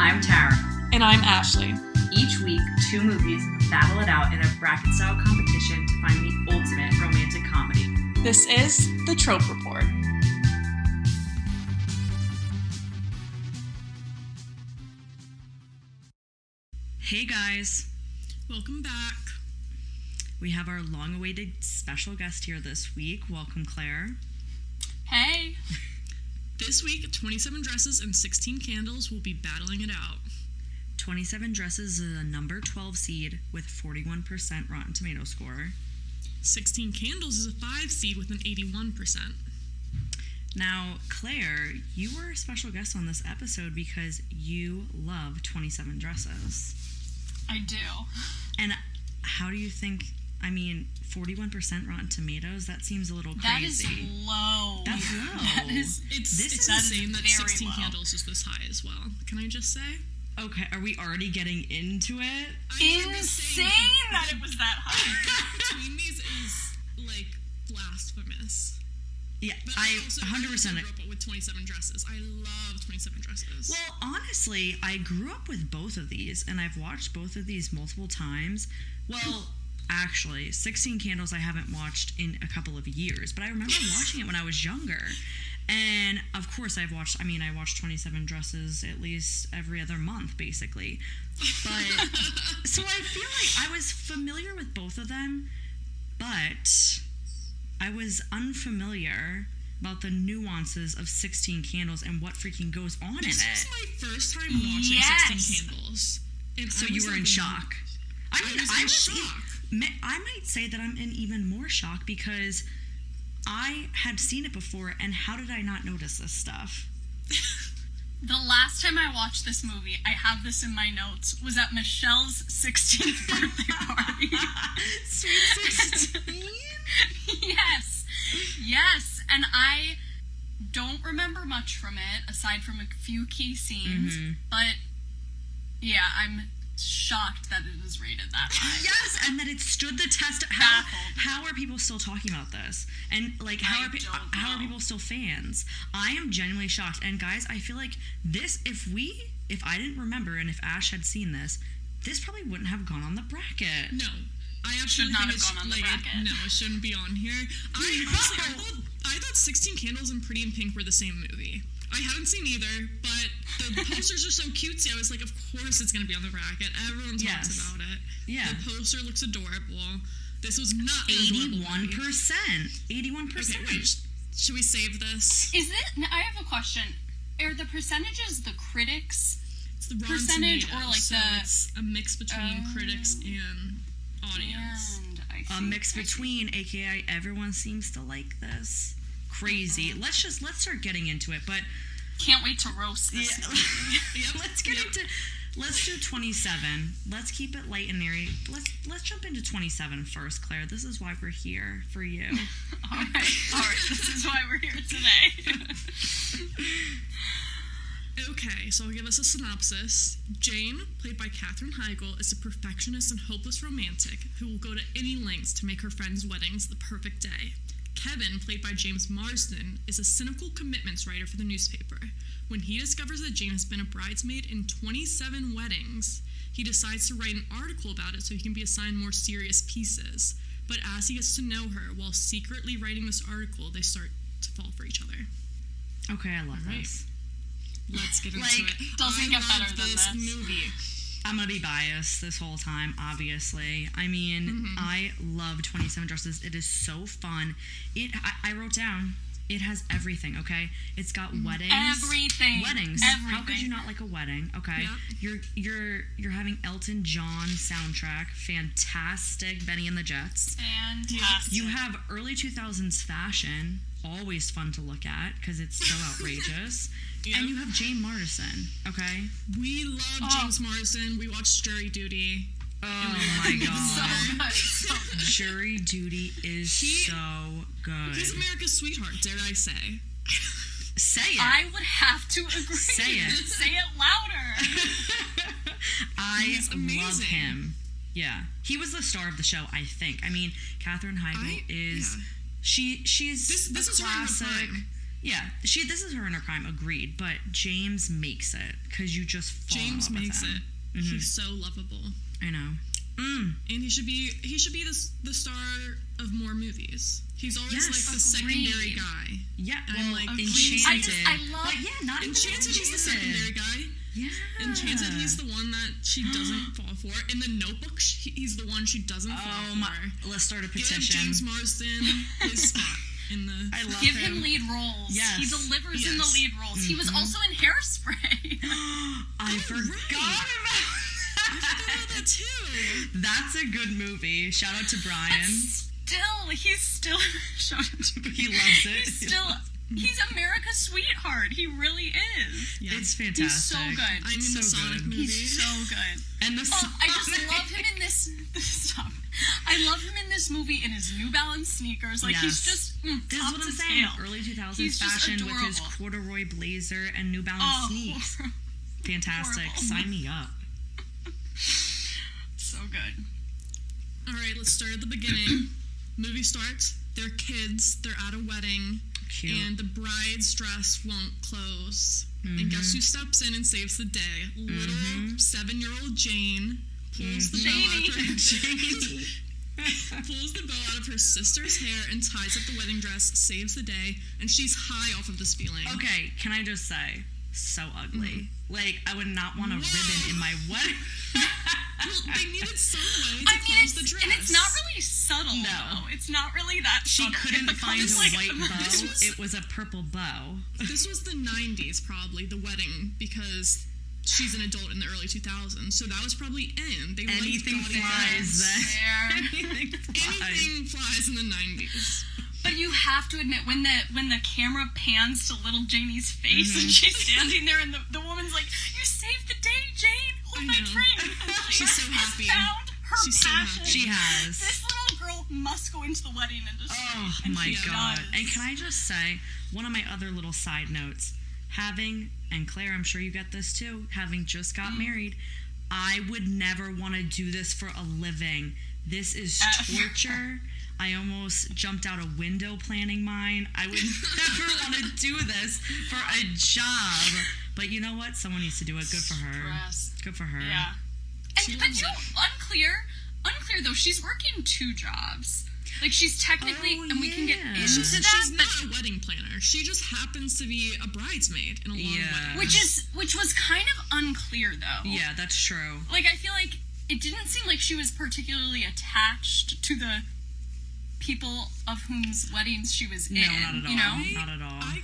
I'm Tara. And I'm Ashley. Each week, two movies battle it out in a bracket-style competition to find the ultimate romantic comedy. This is The Trope Report. Hey guys. Welcome back. We have our long-awaited special guest here this week. Welcome, Claire. Hey. This week, 27 Dresses and 16 Candles will be battling it out. 27 Dresses is a number 12 seed with 41% Rotten Tomato score. 16 Candles is a 5 seed with an 81%. Now, Claire, you were a special guest on this episode because you love 27 Dresses. I do. And how do you think, 41% Rotten Tomatoes, that seems a little crazy. That is low. That's low. It's insane that 16 low. Candles is this high as well. Can I just say? Okay, are we already getting into it? Insane that it was that high. Between these is, blasphemous. Yeah, But I also 100%. grew up with 27 Dresses. I love 27 Dresses. Well, honestly, I grew up with both of these, and I've watched both of these multiple times. Well, actually, 16 Candles I haven't watched in a couple of years, but I remember watching it when I was younger. And, of course, I watched 27 Dresses at least every other month, basically. But, so I feel like I was familiar with both of them, but I was unfamiliar about the nuances of 16 Candles and what freaking goes on in it. This was my first time watching Yes. 16 Candles. And So you were in shock. I was in shock. I might say that I'm in even more shock because I had seen it before, and how did I not notice this stuff? The last time I watched this movie, I have this in my notes, was at Michelle's 16th birthday party. Sweet 16? Yes. And I don't remember much from it, aside from a few key scenes. Mm-hmm. But, yeah, I'm shocked that it was rated that high. Yes, and that it stood the test. How are people still talking about this? And how are people still fans? I am genuinely shocked. And guys, I feel like this, if I didn't remember and if Ash had seen this probably wouldn't have gone on the bracket. No. I actually Should not think have gone on the bracket. No, it shouldn't be on here. I thought 16 Candles and Pretty in Pink were the same movie. I haven't seen either, but the posters are so cutesy. I was like, of course it's going to be on the bracket. Everyone talks about it. Yeah. The poster looks adorable. This was not 81%. 81%. Okay, wait. Should we save this? I have a question. Are the percentages the critics' It's the Rotten percentage Tomatoes, it's a mix between critics and audience. A mix between, aka everyone seems to like this. Crazy. Mm-hmm. Let's start getting into it, but can't wait to roast this. Yeah. Let's do 27. Let's keep it light and airy. Let's jump into 27 first, Claire. This is why we're here for you. All right. This is why we're here today. Okay, so I'll give us a synopsis. Jane, played by Katherine Heigl, is a perfectionist and hopeless romantic who will go to any lengths to make her friends' weddings the perfect day. Kevin, played by James Marsden, is a cynical commitments writer for the newspaper. When he discovers that Jane has been a bridesmaid in 27 weddings, he decides to write an article about it so he can be assigned more serious pieces. But as he gets to know her, while secretly writing this article, they start to fall for each other. Okay, I love this. Let's get into it. Doesn't get better than this movie. I'm gonna be biased this whole time, obviously. I love 27 Dresses. It is so fun. I wrote down, it has everything, okay? It's got weddings. Everything. Weddings. Everything. How could you not like a wedding, okay? Yeah. You're having Elton John soundtrack. Fantastic. Benny and the Jets. Fantastic. You have early 2000s fashion. Always fun to look at because it's so outrageous. Yep. And you have Jane Marsden, okay? We love James Marsden. We watched Jury Duty. Oh my god. So good. Jury Duty is so good. He's America's sweetheart, dare I say. Say it. I would have to agree. Say it. Say it louder. I love him. Yeah. He was the star of the show, I think. Katherine Heigl is... Yeah. She's this a is classic... Yeah, this is her in her prime, agreed. But James makes it because you just fall in love with him. It. Mm-hmm. He's so lovable. I know. And he should be the star of more movies. He's always like the secondary guy. Yeah, and I'm like Enchanted. I love. But yeah, not Enchanted. He's the secondary guy. Yeah. Enchanted, he's the one that she doesn't fall for. In The Notebook, he's the one she doesn't fall for. Let's start a Give petition. James Marsden his spot in the. I love Give him lead roles. Yes. He delivers in the lead roles. He was also in Hairspray. I forgot about that too. That's a good movie. Shout out to Brian. He's still shout out to He loves it. He's America's sweetheart. He really is. Yeah. It's fantastic. He's so good. I'm in the Sonic movie. He's so good. And the I just love him in this. Stop. I love him in this movie in his New Balance sneakers. Like he's just. This is what I'm saying. Early 2000s fashion with his corduroy blazer and New Balance sneaks. Fantastic. Horrible. Sign me up. So good. All right, let's start at the beginning. Movie starts. They're kids. They're at a wedding. Cute. And the bride's dress won't close. And guess who steps in and saves the day? Little 7-year-old Jane pulls the bow out of her sister's hair and ties up the wedding dress, saves the day, and she's high off of this feeling. Okay, can I just say, so ugly. Like, I would not want a ribbon in my wedding. Well, they needed some way to close the dress. And it's not really subtle, though. It's not really that She subtle. couldn't find a white bow. It was a purple bow. This was the 90s, probably, the wedding, because she's an adult in the early 2000s, so that was probably in. They Anything flies then. Anything flies in the 90s. But you have to admit, when the camera pans to little Janie's face and she's standing there and the woman's like, "You saved the day, Jane! Hold my drink!" She's so happy. Found her She's so passion. happy. She has. This little girl must go into the wedding and just. Oh and my she god. does. And can I just say, one of my other little side notes, and Claire, I'm sure you get this too, having just got married, I would never want to do this for a living. This is torture. I almost jumped out a window planning mine. I would never want to do this for a job. But you know what? Someone needs to do it. Good for her. Stress. Good for her. Yeah. But you know, unclear though, she's working 2 jobs. Like she's technically, and we can get into that. She's not a wedding planner. She just happens to be a bridesmaid in a long wedding. Which was kind of unclear though. Yeah, that's true. Like I feel like it didn't seem like she was particularly attached to the people of whose weddings she was in. No, not at all. You know? Not at all. I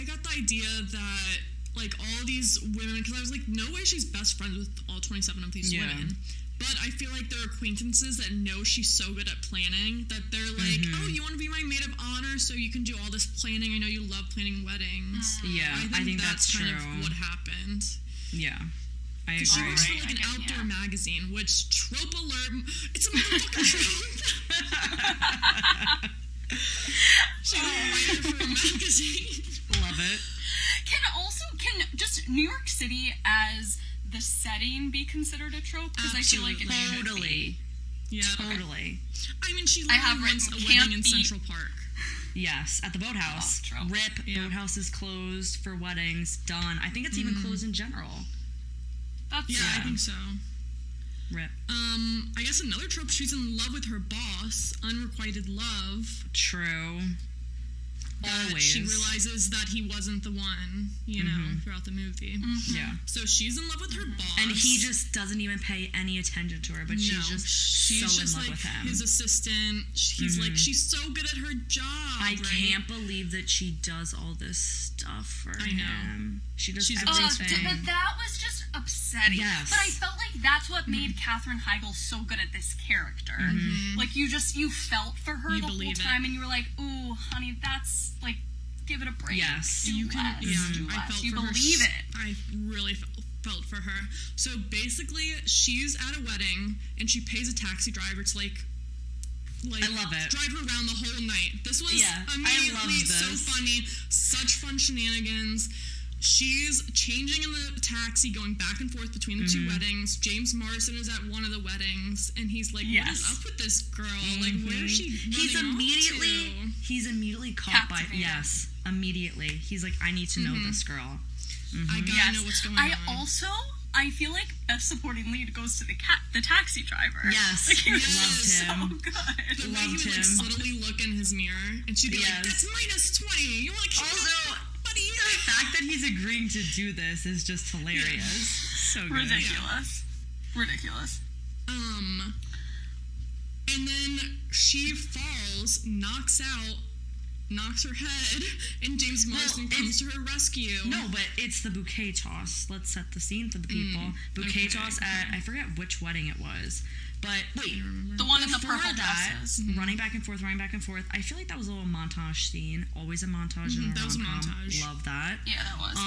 got the idea that like all these women, because I was like, no way she's best friends with all 27 of these women. But I feel like there are acquaintances that know she's so good at planning that they're like, oh, you want to be my maid of honor so you can do all this planning. I know you love planning weddings. Yeah, I think that's kind true. of what happened. Yeah. I agree. She works for like an outdoor magazine, which trope alert, it's a motherfucking trope. She's a writer for a magazine. Love it. Can just New York City as the setting be considered a trope? Because I feel like it should be. Yeah, totally. I mean, she literally runs a wedding in Central Park. Yes, at the Boathouse. Oh, RIP. Yeah. Boathouse is closed for weddings. Done. I think it's even closed in general. I think so. RIP. I guess another trope, she's in love with her boss. Unrequited love. True. Always. She realizes that he wasn't the one, you know, throughout the movie. Yeah. So she's in love with her boss. And he just doesn't even pay any attention to her, but she's so in love with him. His assistant. He's like, she's so good at her job. I can't believe that she does all this stuff for him. She does everything. But that was just upsetting. Yes. But I felt like that's what made Katherine Heigl so good at this character. Like you felt for her the whole time, and you were like, "Ooh, honey, that's like, give it a break." Yes, do less. I felt you for believe her. it. I really felt for her. So basically, she's at a wedding, and she pays a taxi driver to like I love it. Drive her around the whole night. This was immediately so funny. Such fun shenanigans. She's changing in the taxi, going back and forth between the two weddings. James Marsden is at one of the weddings, and he's like, what is up with this girl? Like, where is she running off to? he's immediately caught by, Captivated. yes, immediately. He's like, I need to know this girl. I gotta know what's going on. I feel like best supporting lead goes to the taxi driver. Yes, like, he was loved so him. good. The way he would like subtly look in his mirror, and she'd be like, "That's minus 20." You like, also, buddy. the fact that he's agreeing to do this is just hilarious. So good. Ridiculous. And then she falls, knocks her head, and James Marsden comes to her rescue. No, but it's the bouquet toss. Let's set the scene for the people. Bouquet toss at, I forget which wedding it was. But wait, the one in the before purple that, dresses. running back and forth. I feel like that was a little montage scene. Always a montage in a that was a rom-com. montage. Love that. Yeah, that was.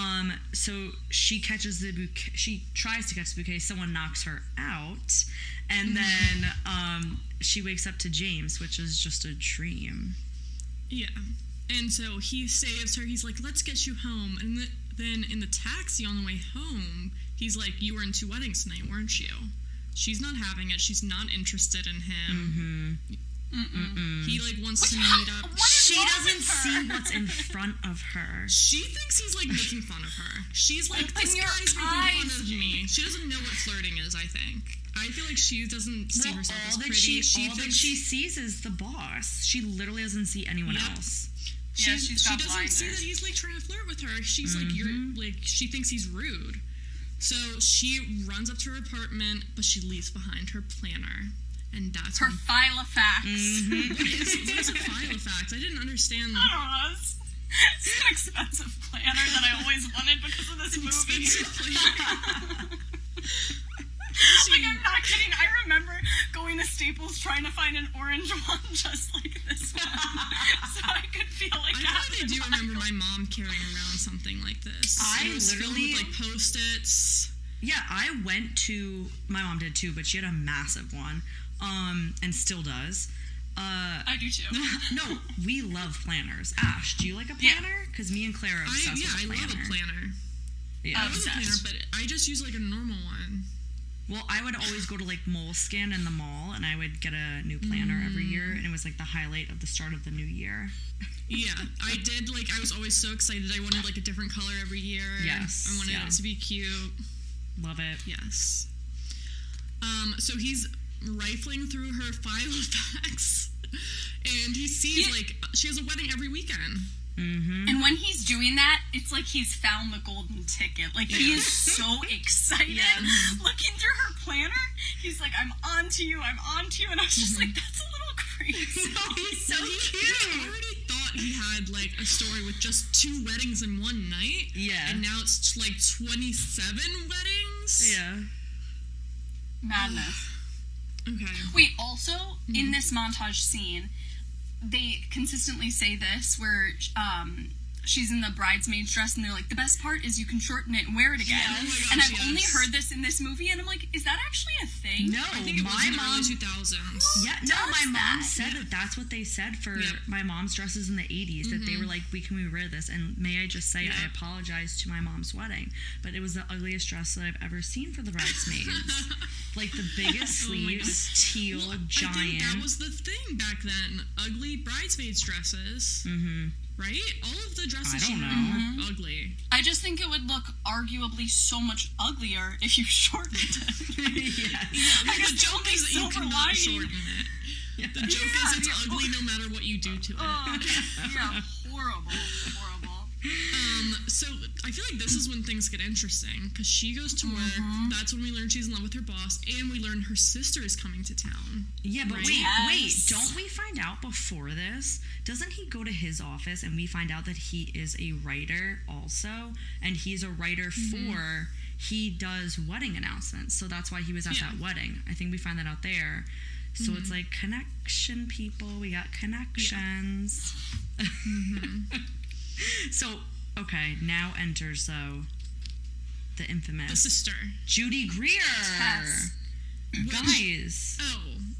So she catches the bouquet. She tries to catch the bouquet. Someone knocks her out, and then she wakes up to James, which is just a dream. Yeah. And so he saves her. He's like, let's get you home. And then in the taxi on the way home, he's like, you were in 2 weddings tonight, weren't you? She's not having it. She's not interested in him. He like wants to meet up. She doesn't see what's in front of her. She thinks he's like making fun of her. She's like, this guy's making fun of me. She doesn't know what flirting is, I think. I feel like she doesn't see herself as pretty. All that she sees is the boss. She literally doesn't see anyone else. She got doesn't blinders. see that he's like trying to flirt with her. She's like, you're like, she thinks he's rude. So she runs up to her apartment, but she leaves behind her planner. And that's her file of facts. What is a file of facts? I didn't understand. I don't know. It's an expensive planner that I always wanted because of this movie. Like, I'm not kidding. I remember going to Staples trying to find an orange one just like this one. So I could feel like that. I do remember my mom carrying around something like this. I literally... filled with, like, Post-its. Yeah, I went to... My mom did too, but she had a massive one. And still does. I do too. No, we love planners. Ash, do you like a planner? Because me and Claire are obsessed with a planner. I love a planner. Yeah. I love a planner, but I just use like a normal one. Well, I would always go to like Moleskin in the mall, and I would get a new planner every year, and it was like the highlight of the start of the new year. Yeah, I did. Like, I was always so excited. I wanted like a different color every year. Yes. I wanted it to be cute. Love it. Yes. So he's rifling through her file of facts, and he sees like she has a wedding every weekend. And when he's doing that, it's like he's found the golden ticket. Like, he is so excited looking through her planner. He's like, I'm on to you. And I was just like, that's a little crazy. No, he's so cute. I already thought he had like a story with just 2 weddings in one night. Yeah. And now it's like 27 weddings. Yeah. Madness. Okay. Wait, also, in this montage scene, they consistently say this, where she's in the bridesmaid's dress, and they're like, the best part is you can shorten it and wear it again. Yeah, oh my gosh, and I've only heard this in this movie, and I'm like, is that actually a thing? No, I think it was in the early 2000s. Yeah, no, my mom said that that's what they said for my mom's dresses in the 80s, that they were like, can we wear this? And may I just say, I apologize to my mom's wedding, but it was the ugliest dress that I've ever seen for the bridesmaids. Like, the biggest sleeves, teal, giant. I think that was the thing back then. Ugly bridesmaids dresses. Right? All of the dresses she wore were ugly. I just think it would look arguably so much uglier if you shortened it. Yeah, the joke is that you cannot shorten it. The joke is it's ugly no matter what you do to it. Yeah, horrible. So I feel like this is when things get interesting, because she goes to work. That's when we learn she's in love with her boss, and we learn her sister is coming to town. Yeah, but wait, don't we find out before this? Doesn't he go to his office and we find out that he is a writer also, and he's a writer for, he does wedding announcements, so that's why he was at that wedding. I think we find that out there. So it's like, connection, people, we got connections. So, okay, now enters, though, the infamous... The sister. Judy Greer! Yes. Oh, Guys.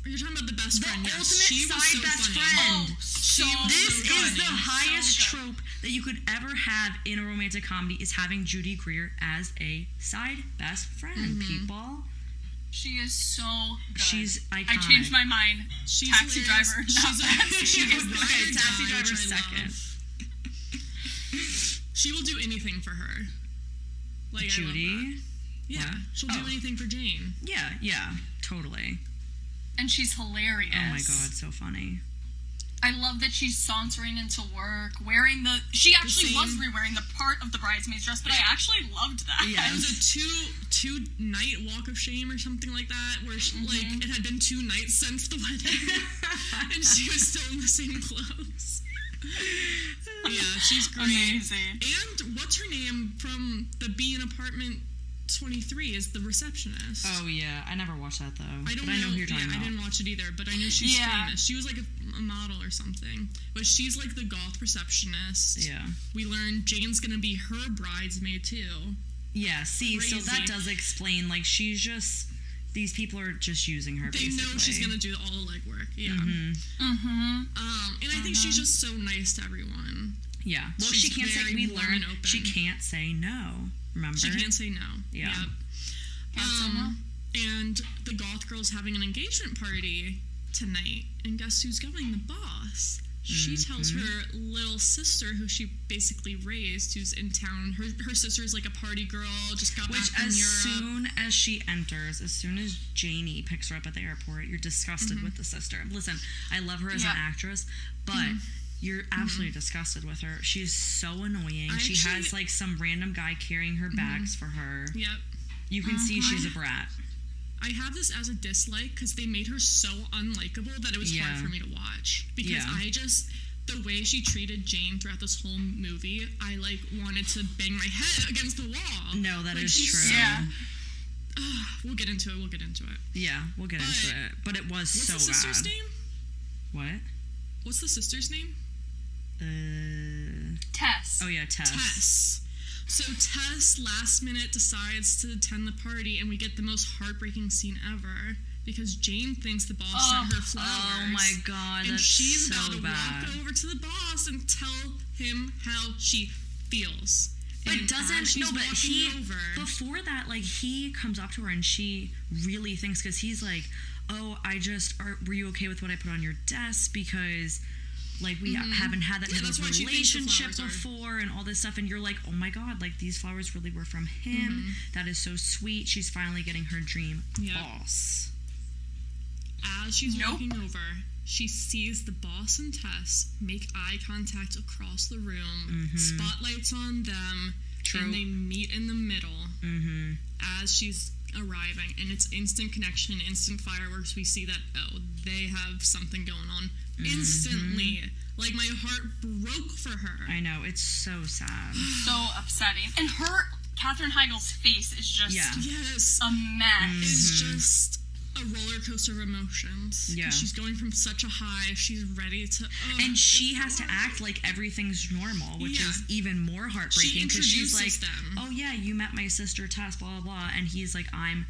you're talking about the best friend. The Yes, ultimate she was side so best funny. friend. This so is the funny. highest trope that you could ever have in a romantic comedy, is having Judy Greer as a side best friend, people. She is so good. She's iconic. I changed my mind. She's Taxi hilarious. driver. She is the Okay, ride Taxi or die, Driver which I second. love. She will do anything for her. Like, I love Judy? that. Yeah, What? she'll do Oh. anything for Jane. Yeah, totally. And she's hilarious. Oh my god, so funny. I love that she's sauntering into work, wearing she actually was re-wearing the part of the bridesmaid's dress, but I actually loved that. Yeah. It was a two night walk of shame or something like that, where she, like it had been 2 nights since the wedding, and she was still in the same clothes. Yeah, she's great. Amazing. And what's her name from the Bee in Apartment 23 is the receptionist. Oh yeah, I never watched that though. I don't but I know who you're talking I about. didn't watch it either, but I know she's Yeah. famous. She was like a model or something. But she's like the goth receptionist. Yeah. We learned Jane's gonna be her bridesmaid too. Yeah, see, so that Crazy. does explain, like, she's just, these people are just using her, They basically. know she's gonna do all the legwork. Yeah. Mm-hmm. And I think she's just so nice to everyone. Yeah. Well, She's she can't say, very we warm learned, and open. she can't say no, remember? She can't say no. Yeah. Yep. Can't say no. And the goth girl's having an engagement party tonight, and guess who's going? The boss. She tells her little sister, who she basically raised, who's in town. Her sister's like a party girl, just got Which, back from as Europe. soon as she enters, as soon as Janie picks her up at the airport, you're disgusted with the sister. Listen, I love her as an actress, but you're absolutely disgusted with her. She is so annoying. She has, like, some random guy carrying her bags for her. Yep. You can see she's a brat. I have this as a dislike because they made her so unlikable that it was hard for me to watch. Because the way she treated Jane throughout this whole movie, I, like, wanted to bang my head against the wall. No, that like, is she's true. Yeah. We'll get into it. Yeah, we'll get into it. But it was so bad. What's the sister's name? What? What's the sister's name? Tess. Oh yeah, Tess. Tess. So Tess last minute decides to attend the party, and we get the most heartbreaking scene ever because Jane thinks the boss sent her flowers. Oh my god, and that's she's so about to bad. walk over to the boss and tell him how she feels. But And doesn't as she's no? But walking he over, before that, like, he comes up to her and she really thinks, because he's like, "Oh, were you okay with what I put on your desk? Because, like, we haven't had that type that's of why she thinks the relationship flowers are- before and all this stuff." And you're like, "Oh my god, like, these flowers really were from him. That is so sweet. She's finally getting her dream boss." as she's walking over, she sees the boss and Tess make eye contact across the room, spotlights on them, and they meet in the middle as she's arriving. And it's instant connection, instant fireworks. We see that, oh, they have something going on instantly. Like, my heart broke for her. I know, it's so sad. So upsetting. And Katherine Heigl's face is just Yes. a mess. Is just a roller coaster of emotions. Yeah. She's going from such a high, she's ready to... And she has to act like everything's normal, which is even more heartbreaking, because she's like, them. "Oh yeah, you met my sister Tess, blah blah blah," and he's like, I'm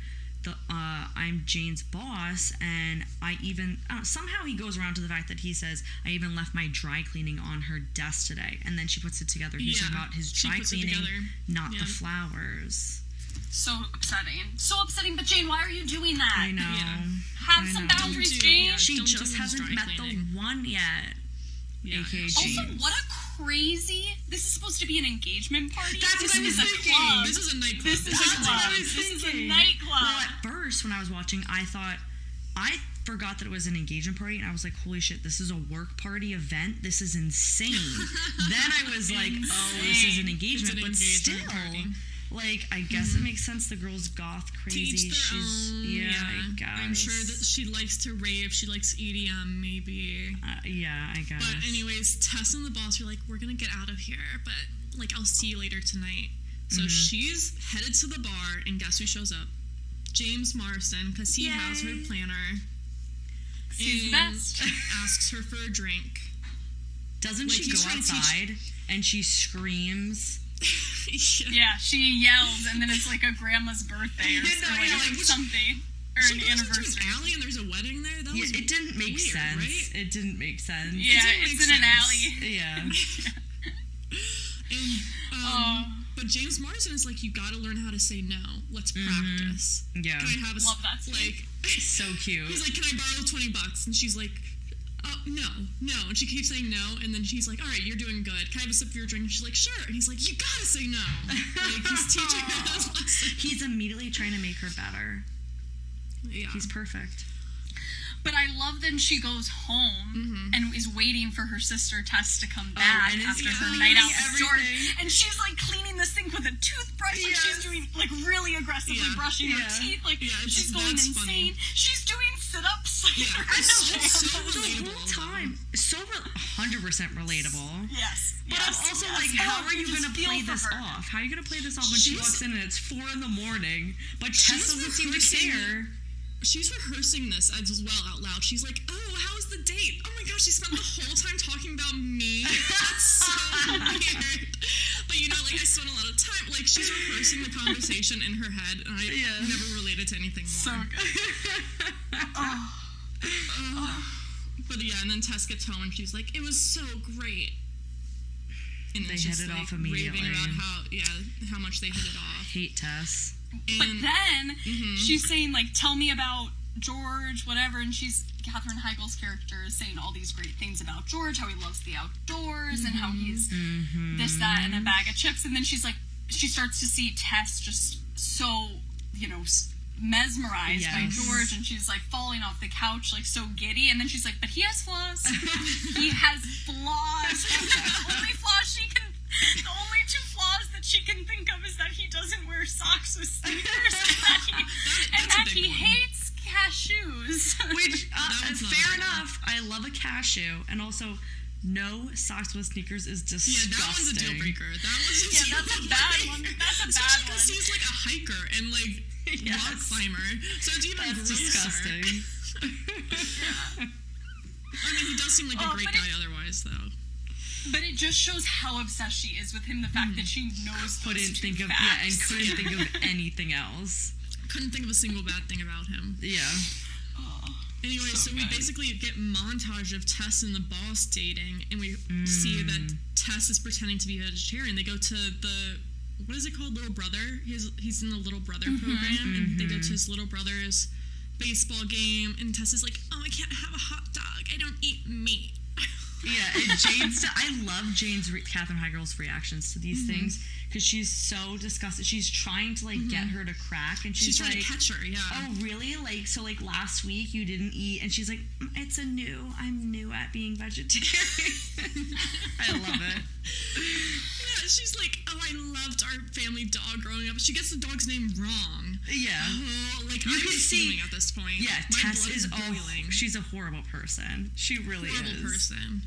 Jane's boss, and I even somehow he goes around to the fact that he says, "I even left my dry cleaning on her desk today," and then she puts it together. He's talking about his She dry puts it cleaning, together. not the flowers. So upsetting. But Jane, why are you doing that? I know. Yeah. Have some boundaries, Jane. She Don't just do hasn't dry met cleaning. the one yet. Yeah. AKA Also, James. what a crazy... This is supposed to be an engagement party. That's this what I was is a thinking. club. This is a nightclub. This is This a is club. I was This is a thinking. nightclub. Well, at first, when I was watching, I forgot that it was an engagement party, and I was like, "Holy shit, this is a work party event. This is insane." Then I was like, "Oh, this is an engagement," but still, party. like, I guess it makes sense. The girl's goth crazy. To each their She's own. I guess. I'm sure that she likes to rave. She likes EDM, maybe. I guess. But anyways, Tess and the boss are like, "We're gonna get out of here, but, like, I'll see you later tonight." So she's headed to the bar, and guess who shows up? James Marsden, because he has her planner. She's the best. Asks her for a drink. Doesn't like, she he's go trying to teach- outside and she screams? Yeah, she yells, and then it's like a grandma's birthday or something. Or She an goes into anniversary. an alley and there's a wedding there? That was It didn't make weird, sense. right? It didn't make sense. Yeah, didn't it's make in an sense. alley. Yeah. And But James Marsden is like, you gotta learn how to say no. Let's practice. Yeah. Can I have a... Love that scene. Like... So cute. He's like, can I borrow $20? And she's like, oh, no. And she keeps saying no, and then she's like, all right, you're doing good. Can I have a sip of your drink? And she's like, sure. And he's like, you gotta say no. Like, he's teaching her this lesson. He's immediately trying to make her better. Yeah. He's perfect. But I love that she goes home and is waiting for her sister Tess to come back and after her cleaning night out with George. everything. And she's like cleaning the sink with a toothbrush. Like she's doing like really aggressively brushing her teeth. Like she's going insane. Funny. She's doing sit-ups. Yeah, It's so the relatable. whole time. So 100% relatable. Yes. But I'm also like, how are you going to play this off? How are you going to play this off when she walks in and it's 4 a.m, but Tess doesn't seem to care? She's rehearsing this as well out loud. She's like, oh, how was the date? Oh my gosh, she spent the whole time talking about me. That's so weird. But you know, like, I spent a lot of time, like, she's rehearsing the conversation in her head, and I never related to anything more. So good. But yeah, and then Tess gets home and she's like, it was so great. And They it's hit just, it like, off immediately. raving about how much they hit it off. Hate Tess. But then she's saying, like, tell me about George, whatever, and Katherine Heigl's character is saying all these great things about George, how he loves the outdoors and how he's this, that, and a bag of chips. And then she's like, she starts to see Tess just so, you know, mesmerized by George, and she's like falling off the couch, like so giddy. And then she's like, but he has flaws. He has flaws. The only 2 flaws that she can think of is that he doesn't wear socks with sneakers and that he hates cashews. Which, fair enough. I love a cashew. And also, no socks with sneakers is disgusting. Yeah, that one's a deal breaker. That's a bad one. Especially because he's like a hiker and like rock climber. So it's even grosser. Disgusting. I mean, he does seem like a great guy otherwise, though. But it just shows how obsessed she is with him. The fact that she knows those two facts. And couldn't think of anything else. Couldn't think of a single bad thing about him. Yeah. Anyway, so we basically get montage of Tess and the boss dating, and we see that Tess is pretending to be vegetarian. They go to the, what is it called, Little Brother? He's in the Little Brother program, and they go to his little brother's baseball game, and Tess is like, oh, I can't have a hot dog. I don't eat meat. Yeah, and I love Katherine Heigl's reactions to these things, because she's so disgusted. She's trying to, like, get her to crack, and she's trying like, to catch her, oh, really? Like, so, like, last week you didn't eat, and she's like, I'm new at being vegetarian. I love it. Yeah, she's like, oh, I loved our family dog growing up. She gets the dog's name wrong. Yeah. Oh, like, You I'm can see at this point. Yeah, my Tess blood is boiling. She's a horrible person. She really is. Horrible person.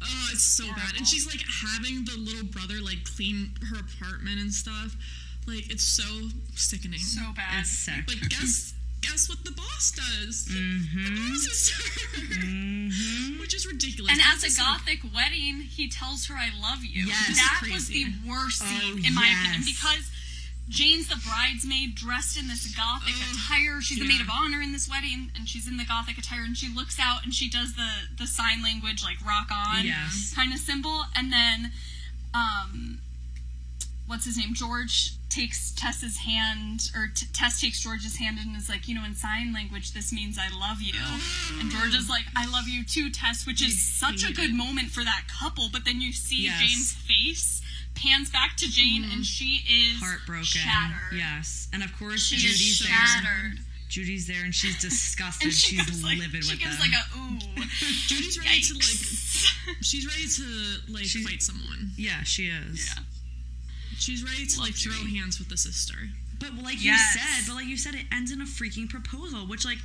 Oh, it's so bad. And she's like having the little brother like clean her apartment and stuff. Like, it's so sickening. So bad. It's sick. But guess what the boss does? The boss is her. Which is ridiculous. And at the Gothic wedding, he tells her, I love you. Yes. That was the worst scene, in my opinion, because Jane's the bridesmaid dressed in this Gothic attire. She's the maid of honor in this wedding, and she's in the Gothic attire, and she looks out and she does the sign language, like rock on kind of symbol. And then, what's his name? George takes Tess's hand, or Tess takes George's hand and is like, you know, in sign language, this means I love you. And George is like, I love you too, Tess, which is such a good moment for that couple. But then you see Jane's face pans back to Jane, and she is heartbroken, shattered. Yes, and of course She Judy's is there. shattered. Judy's there, and she's disgusted. And she's like, livid she with gives them. like a ooh. Judy's ready to like. She's ready to like fight someone. Yeah, she is. Yeah. She's ready to like throw hands with the sister. But like you said, it ends in a freaking proposal, which, like,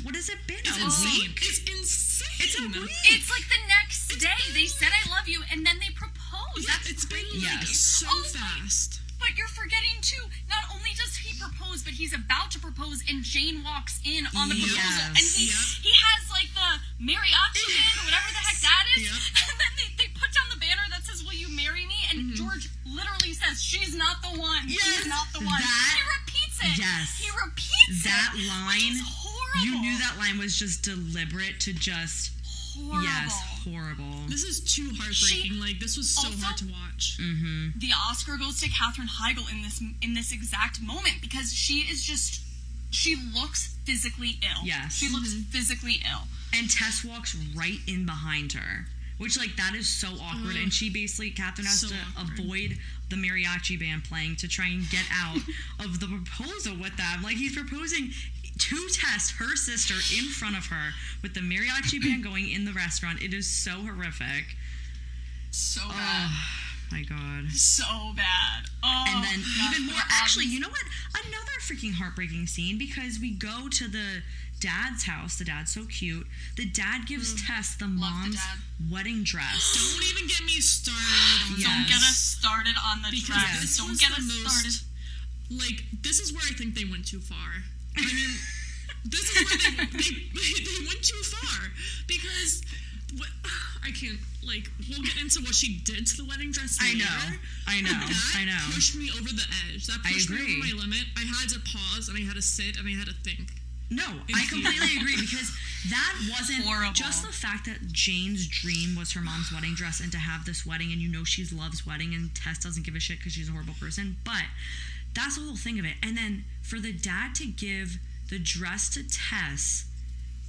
what has it been? It's insane. It's insane. It's a week. It's like the next day they said I love you, and then they proposed. Yeah, That's it's been crazy. like so fast. But you're forgetting too, not only does he propose, but he's about to propose, and Jane walks in on the proposal, and he has like the mariachi band, or whatever the heck that is, and then they put down the banner that says, will you marry me? And George literally says, she's not the one. She's not the one. He repeats it. Yes. He repeats that it. line. Which is horrible. You knew that line was just deliberate to just horrible. Yes, horrible. This is too heartbreaking. This was so hard to watch. Mm-hmm. The Oscar goes to Katherine Heigl in this exact moment because she looks physically ill. Yes. She looks physically ill. And Tess walks right in behind her. Which, that is so awkward. And she basically, Catherine has to avoid the mariachi band playing to try and get out of the proposal with them. He's proposing to Tess, her sister, in front of her with the mariachi band going in the restaurant. It is so horrific. So bad. Oh, my God. So bad. Oh, and then God, even more, actually, you know what? Another freaking heartbreaking scene, because we go to the dad's house. The dad's so cute. The dad gives Tess the mom's wedding dress. Don't even get me started. Don't get us started on the dress. This Don't was get the us most, started. This is where I think they went too far. I mean, this is where they went too far. Because, I can't, we'll get into what she did to the wedding dress later. I know. That pushed me over the edge. That pushed me over my limit. I had to pause, and I had to sit, and I had to think. No, I completely agree, because that wasn't horrible. Just the fact that Jane's dream was her mom's wedding dress and to have this wedding, and she loves wedding, and Tess doesn't give a shit because she's a horrible person, but that's the whole thing of it. And then for the dad to give the dress to Tess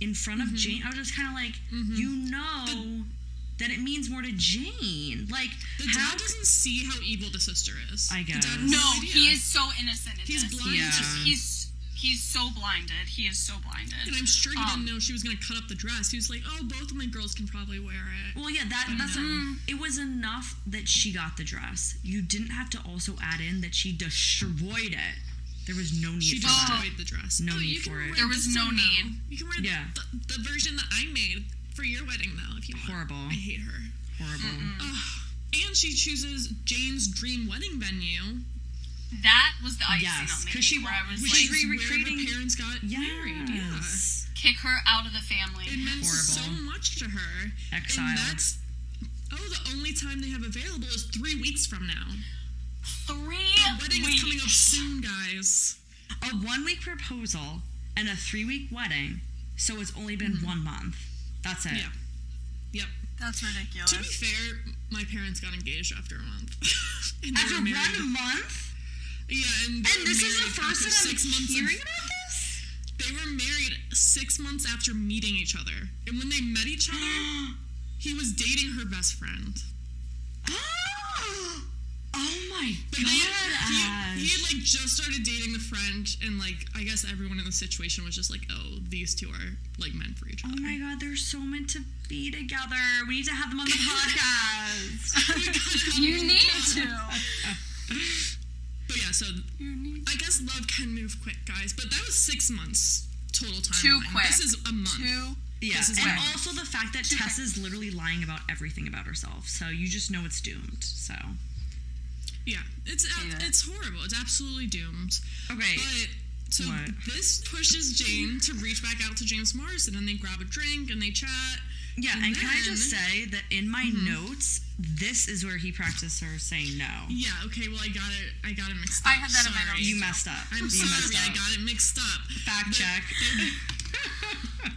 in front of Jane, I was just kind of that it means more to Jane. The dad doesn't see how evil the sister is. I guess. He is so innocent in He's this. blinded. Yeah. He's so blinded. He is so blinded. And I'm sure he didn't know she was going to cut up the dress. He was like, oh, both of my girls can probably wear it. Well, yeah, it was enough that she got the dress. You didn't have to also add in that she destroyed it. There was no need for that. She destroyed the dress. No need for it. There was no need. You can wear the version that I made for your wedding, though, if you want. Horrible. I hate her. Horrible. And she chooses Jane's dream wedding venue. That was the icing on the because cake, where I was she's recreating where her parents got married. Yeah. Kick her out of the family. It meant so much to her. Exiled. And that's the only time they have available is 3 weeks from now. 3 The wedding weeks. is coming up soon, guys. A 1-week proposal and a 3-week wedding, so it's only been 1 month. That's it. Yeah. Yep. That's ridiculous. To be fair, my parents got engaged after a month. After 1 month? Yeah, and this is the first time I'm hearing about this? They were married 6 months after meeting each other. And when they met each other, he was dating her best friend. Oh my But God. he had just started dating the friend, and I guess everyone in the situation was just like, oh, these two are meant for each other. Oh my God, they're so meant to be together. We need to have them on the podcast. You need to. But yeah, so I guess love can move quick, guys. But that was 6 months total time. Too quick. This is a month. Yeah, This is and quick. also the fact that Tess is literally lying about everything about herself. So you just know it's doomed. So Yeah, it's horrible. It's absolutely doomed. okay. But so this pushes Jane to reach back out to James Morrison, and they grab a drink and they chat. Yeah, and can I just say that in my notes, this is where he practiced her saying no. Yeah, okay, well, I got it mixed up. I had that in my notes. You messed up. I'm sorry, I got it mixed up. Fact check.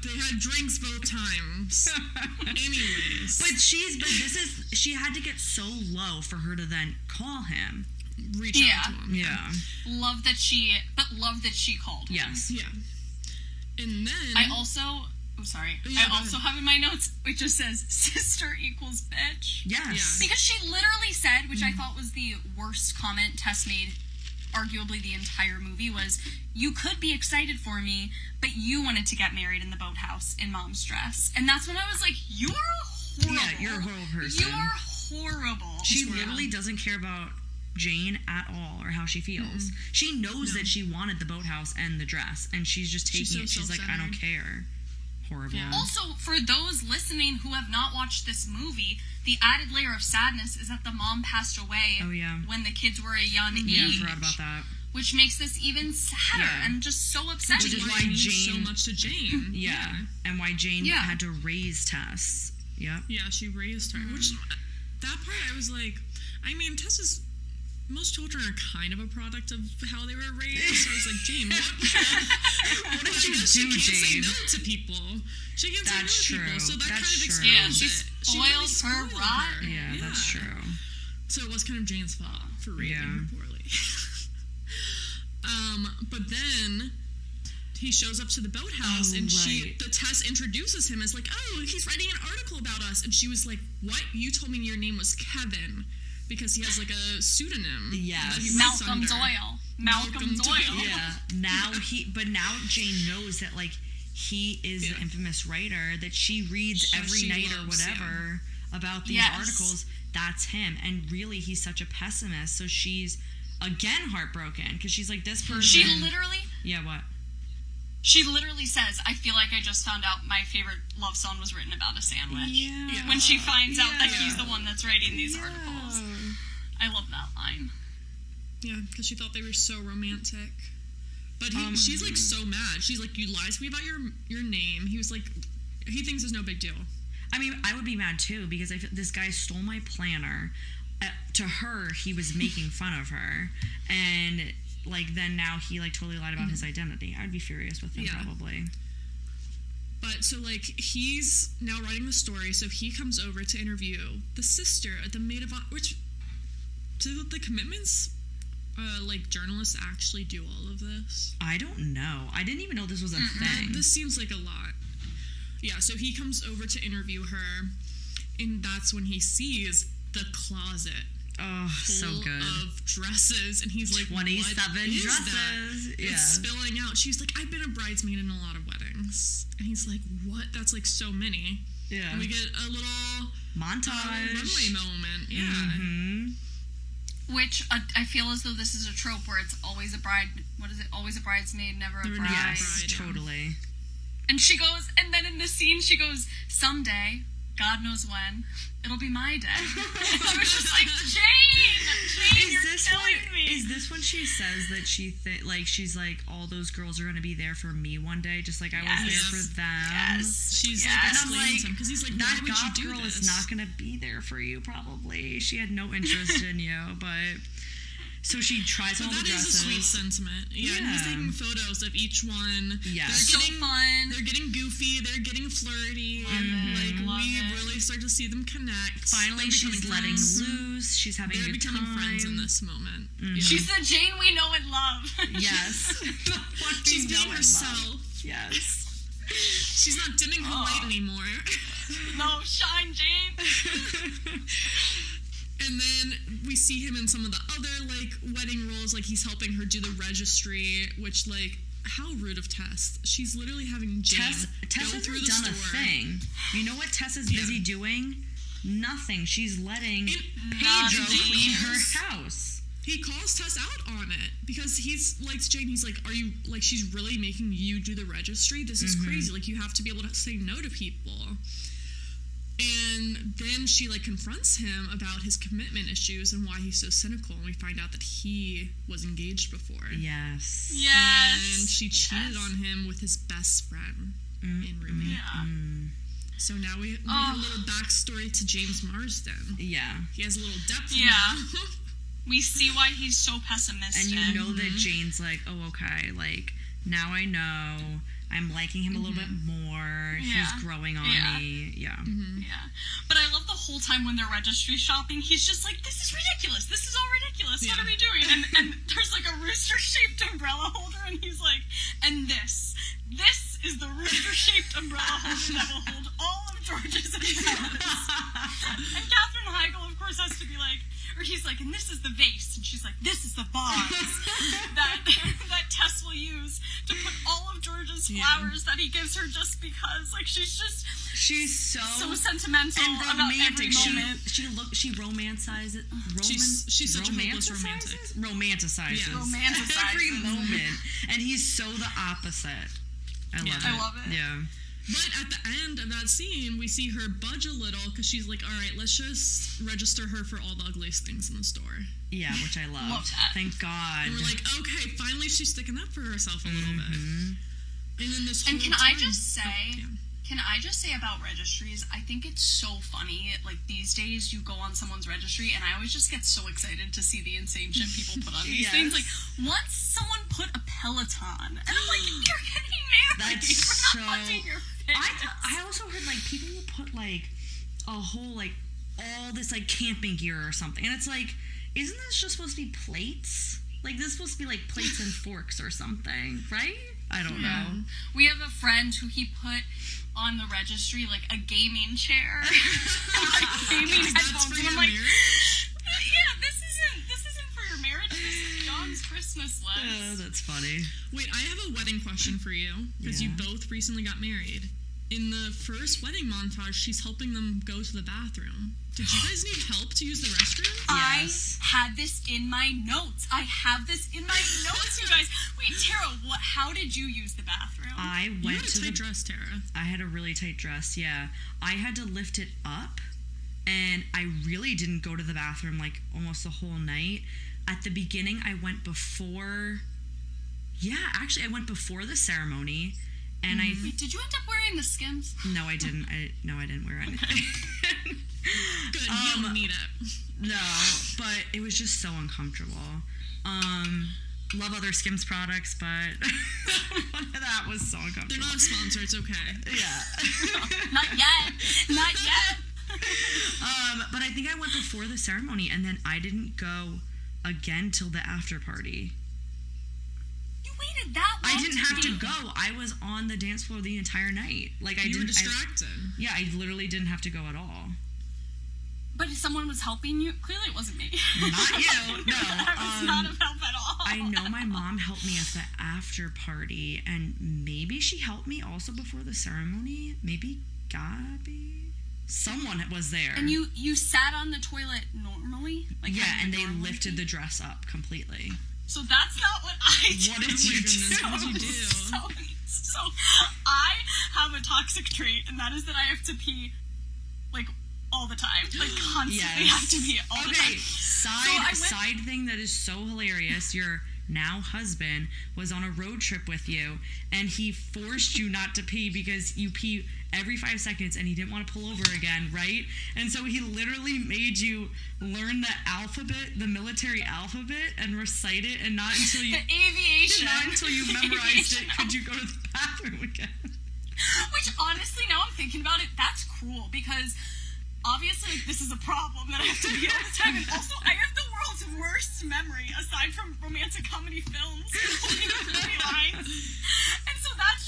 They had drinks both times. Anyways. But she had to get so low for her to then call him. Reach out to him. Yeah. Love that she called him. Yes. Yeah. And then I also have in my notes, it just says, sister equals bitch. Yes. Yeah. Because she literally said, which I thought was the worst comment Tess made, arguably the entire movie, was, you could be excited for me, but you wanted to get married in the boathouse in mom's dress. And that's when I was like, you're horrible. Yeah, you're a horrible person. You are horrible. She literally doesn't care about Jane at all or how she feels. She knows that she wanted the boathouse and the dress, and she's just taking it. She's like, I don't care. Horrible. Yeah. Also, for those listening who have not watched this movie, the added layer of sadness is that the mom passed away when the kids were a young age. Yeah, I forgot about that. Which makes this even sadder and just so upsetting. Which is why Jane so much to Jane. Yeah. And why Jane had to raise Tess. Yep. Yeah, she raised her. Which, that part I was like, I mean, Tess is most children are kind of a product of how they were raised. So I was like, Jane, what did you do, Jane? She can't say no to people. She can't say no to people. So that kind of explains Yeah, it. she really spoils her spoiled rotten. Yeah, that's true. So it was kind of Jane's fault for raising her poorly. But then he shows up to the boathouse, and the Tess introduces him as like, oh, he's writing an article about us, and she was like, what? You told me your name was Kevin, because he has like a pseudonym. Yes. That he Malcolm writes under. Doyle. Malcolm Doyle. Yeah. Now Jane knows that like he is the infamous writer that she reads every night or whatever about these articles. That's him, and really he's such a pessimist. So she's again heartbroken because she's like, this person. She literally. Yeah. What? She literally says, I feel like I just found out my favorite love song was written about a sandwich. Yeah. When she finds out that he's the one that's writing these articles. I love that line. Yeah, because she thought they were so romantic. But she's like so mad. She's like, you lied to me about your name. He was like, he thinks it's no big deal. I mean, I would be mad too because I feel this guy stole my planner. To her, he was making fun of her, and like then now he like totally lied about his identity. I'd be furious with him probably. But so like he's now writing the story, so he comes over to interview the sister, the maid of honor. Which do the commitments like journalists actually do all of this? I don't know. I didn't even know this was a thing. This seems like a lot. Yeah, so he comes over to interview her, and that's when he sees the closet. Oh, so good. Of dresses, and he's like, 27 what is dresses. That? Yeah. It's spilling out. She's like, I've been a bridesmaid in a lot of weddings. And he's like, what? That's like so many. Yeah. And we get a little montage. Runway moment. Yeah. Mm-hmm. Which I feel as though this is a trope where it's always a bride. What is it? Always a bridesmaid, never a bride. Yes, totally. And she goes, and then in the scene she goes, someday, God knows when, it'll be my day. I was just like, Jane, you're killing me. Is this when she says that she's like, all those girls are going to be there for me one day, just like I was there for them? Yes. She's like, and I'm like, because he's like, that why would you goth do girl this? is not going to be there for you, probably. She had no interest in you, but... So she tries all the dresses. That is a sweet sentiment. Yeah, and he's taking photos of each one. Yeah. They're getting fun. They're getting goofy. They're getting flirty. Love it. Really start to see them connect. Finally, she's letting loose. She's having a good time. They're becoming friends in this moment. Mm-hmm. She's the Jane we know and love. Yes. She's being herself. Yes. She's not dimming her light anymore. No, shine, Jane. And then we see him in some of the other, like, wedding roles. Like, he's helping her do the registry, which, like, how rude of Tess. She's literally having Jane Tess go hasn't through the done store. a thing. You know what Tess is busy doing? Nothing. She's letting Pedro clean her house. He calls Tess out on it because he's likes Jane. He's like, "Are you like she's really making you do the registry? This is crazy. Like you have to be able to say no to people." And then she like confronts him about his commitment issues and why he's so cynical. And we find out that he was engaged before. Yes. Yes. And she cheated on him with his best friend in roommate. Yeah. So now we have a little backstory to James Marsden. Yeah. He has a little depth Yeah. now. We see why he's so pessimistic. And you know that Jane's like, oh, okay, like, now I know. I'm liking him a little bit more. Yeah. He's growing on me. Yeah. Yeah. But I love the whole time when they're registry shopping, he's just like, this is ridiculous. This is all ridiculous. What are we doing? And there's like a rooster-shaped umbrella holder, and he's like, and this is the rooster-shaped umbrella holder that will hold all of George's umbrellas. And Katherine Heigl, of course, has to be like, or he's like, and this is the vase, and she's like, this is the vase that Tess will use to put all of George's flowers that he gives her just because, like, she's so sentimental and about every moment. She romanticizes. She's such a hopeless romantic. Romanticizes. Yes. Romanticizes every moment, and he's so the opposite. I love it. Yeah. But at the end of that scene, we see her budge a little because she's like, all right, let's just register her for all the ugliest things in the store. Yeah, which I loved. Love that. Thank God. And we're like, okay, finally she's sticking up for herself a little bit. And then this whole And can time, I just say, Can I just say about registries, I think it's so funny. Like, these days, you go on someone's registry, and I always just get so excited to see the insane shit people put on these things. Like, once someone put a Peloton, and I'm like, you're getting married. That's We're not watching your fitness. I also heard, like, people will put, like, a whole, like, all this, like, camping gear or something. And it's like, isn't this just supposed to be plates? Like, this is supposed to be, like, plates and forks or something, right? I don't know. We have a friend who he put on the registry, like, a gaming chair. Like, gaming headphones. And I'm like, yeah, this isn't for your marriage. This is John's Christmas list. Oh, that's funny. Wait, I have a wedding question for you, because you both recently got married. In the first wedding montage, she's helping them go to the bathroom. Did you guys need help to use the restroom? Yes. I had this in my notes. I have this in my notes, you guys. Wait, Tara, how did you use the bathroom? I went you had a tight dress, Tara. I had a really tight dress, yeah. I had to lift it up, and I really didn't go to the bathroom, like, almost the whole night. At the beginning, I went before... Yeah, actually, I went before the ceremony, and Wait, did you end up wearing the Skims? No, I didn't. I didn't wear anything. Good, you don't need it. No, but it was just so uncomfortable. Love other Skims products, but that was so uncomfortable. They're not a sponsor, it's okay. Yeah. Not yet. Not yet. But I think I went before the ceremony, and then I didn't go again till the after party. You waited that long? I didn't have to go. I was on the dance floor the entire night. Like, You were distracted. I literally didn't have to go at all. But if someone was helping you, clearly it wasn't me. Not you, no. I was not of help at all. I know my mom helped me at the after party, and maybe she helped me also before the ceremony. Maybe Gabby? Someone was there. And you sat on the toilet normally? Like, yeah, and they lifted the dress up completely. So that's not what I do. What did you do? What did you do? So I have a toxic trait, and that is that I have to pee, like, all the time. Like, constantly have to pee all the time. Side thing that is so hilarious. Your now husband was on a road trip with you, and he forced you not to pee because you pee every 5 seconds, and he didn't want to pull over again, right? And so he literally made you learn the alphabet, the military alphabet, and recite it, and not until you... The aviation. Not until you memorized it could you go to the bathroom again. Which, honestly, now I'm thinking about it, that's cruel, because... Obviously, this is a problem that I have to be all the time. And also, I have the world's worst memory, aside from romantic comedy films, including movie lines. And so that's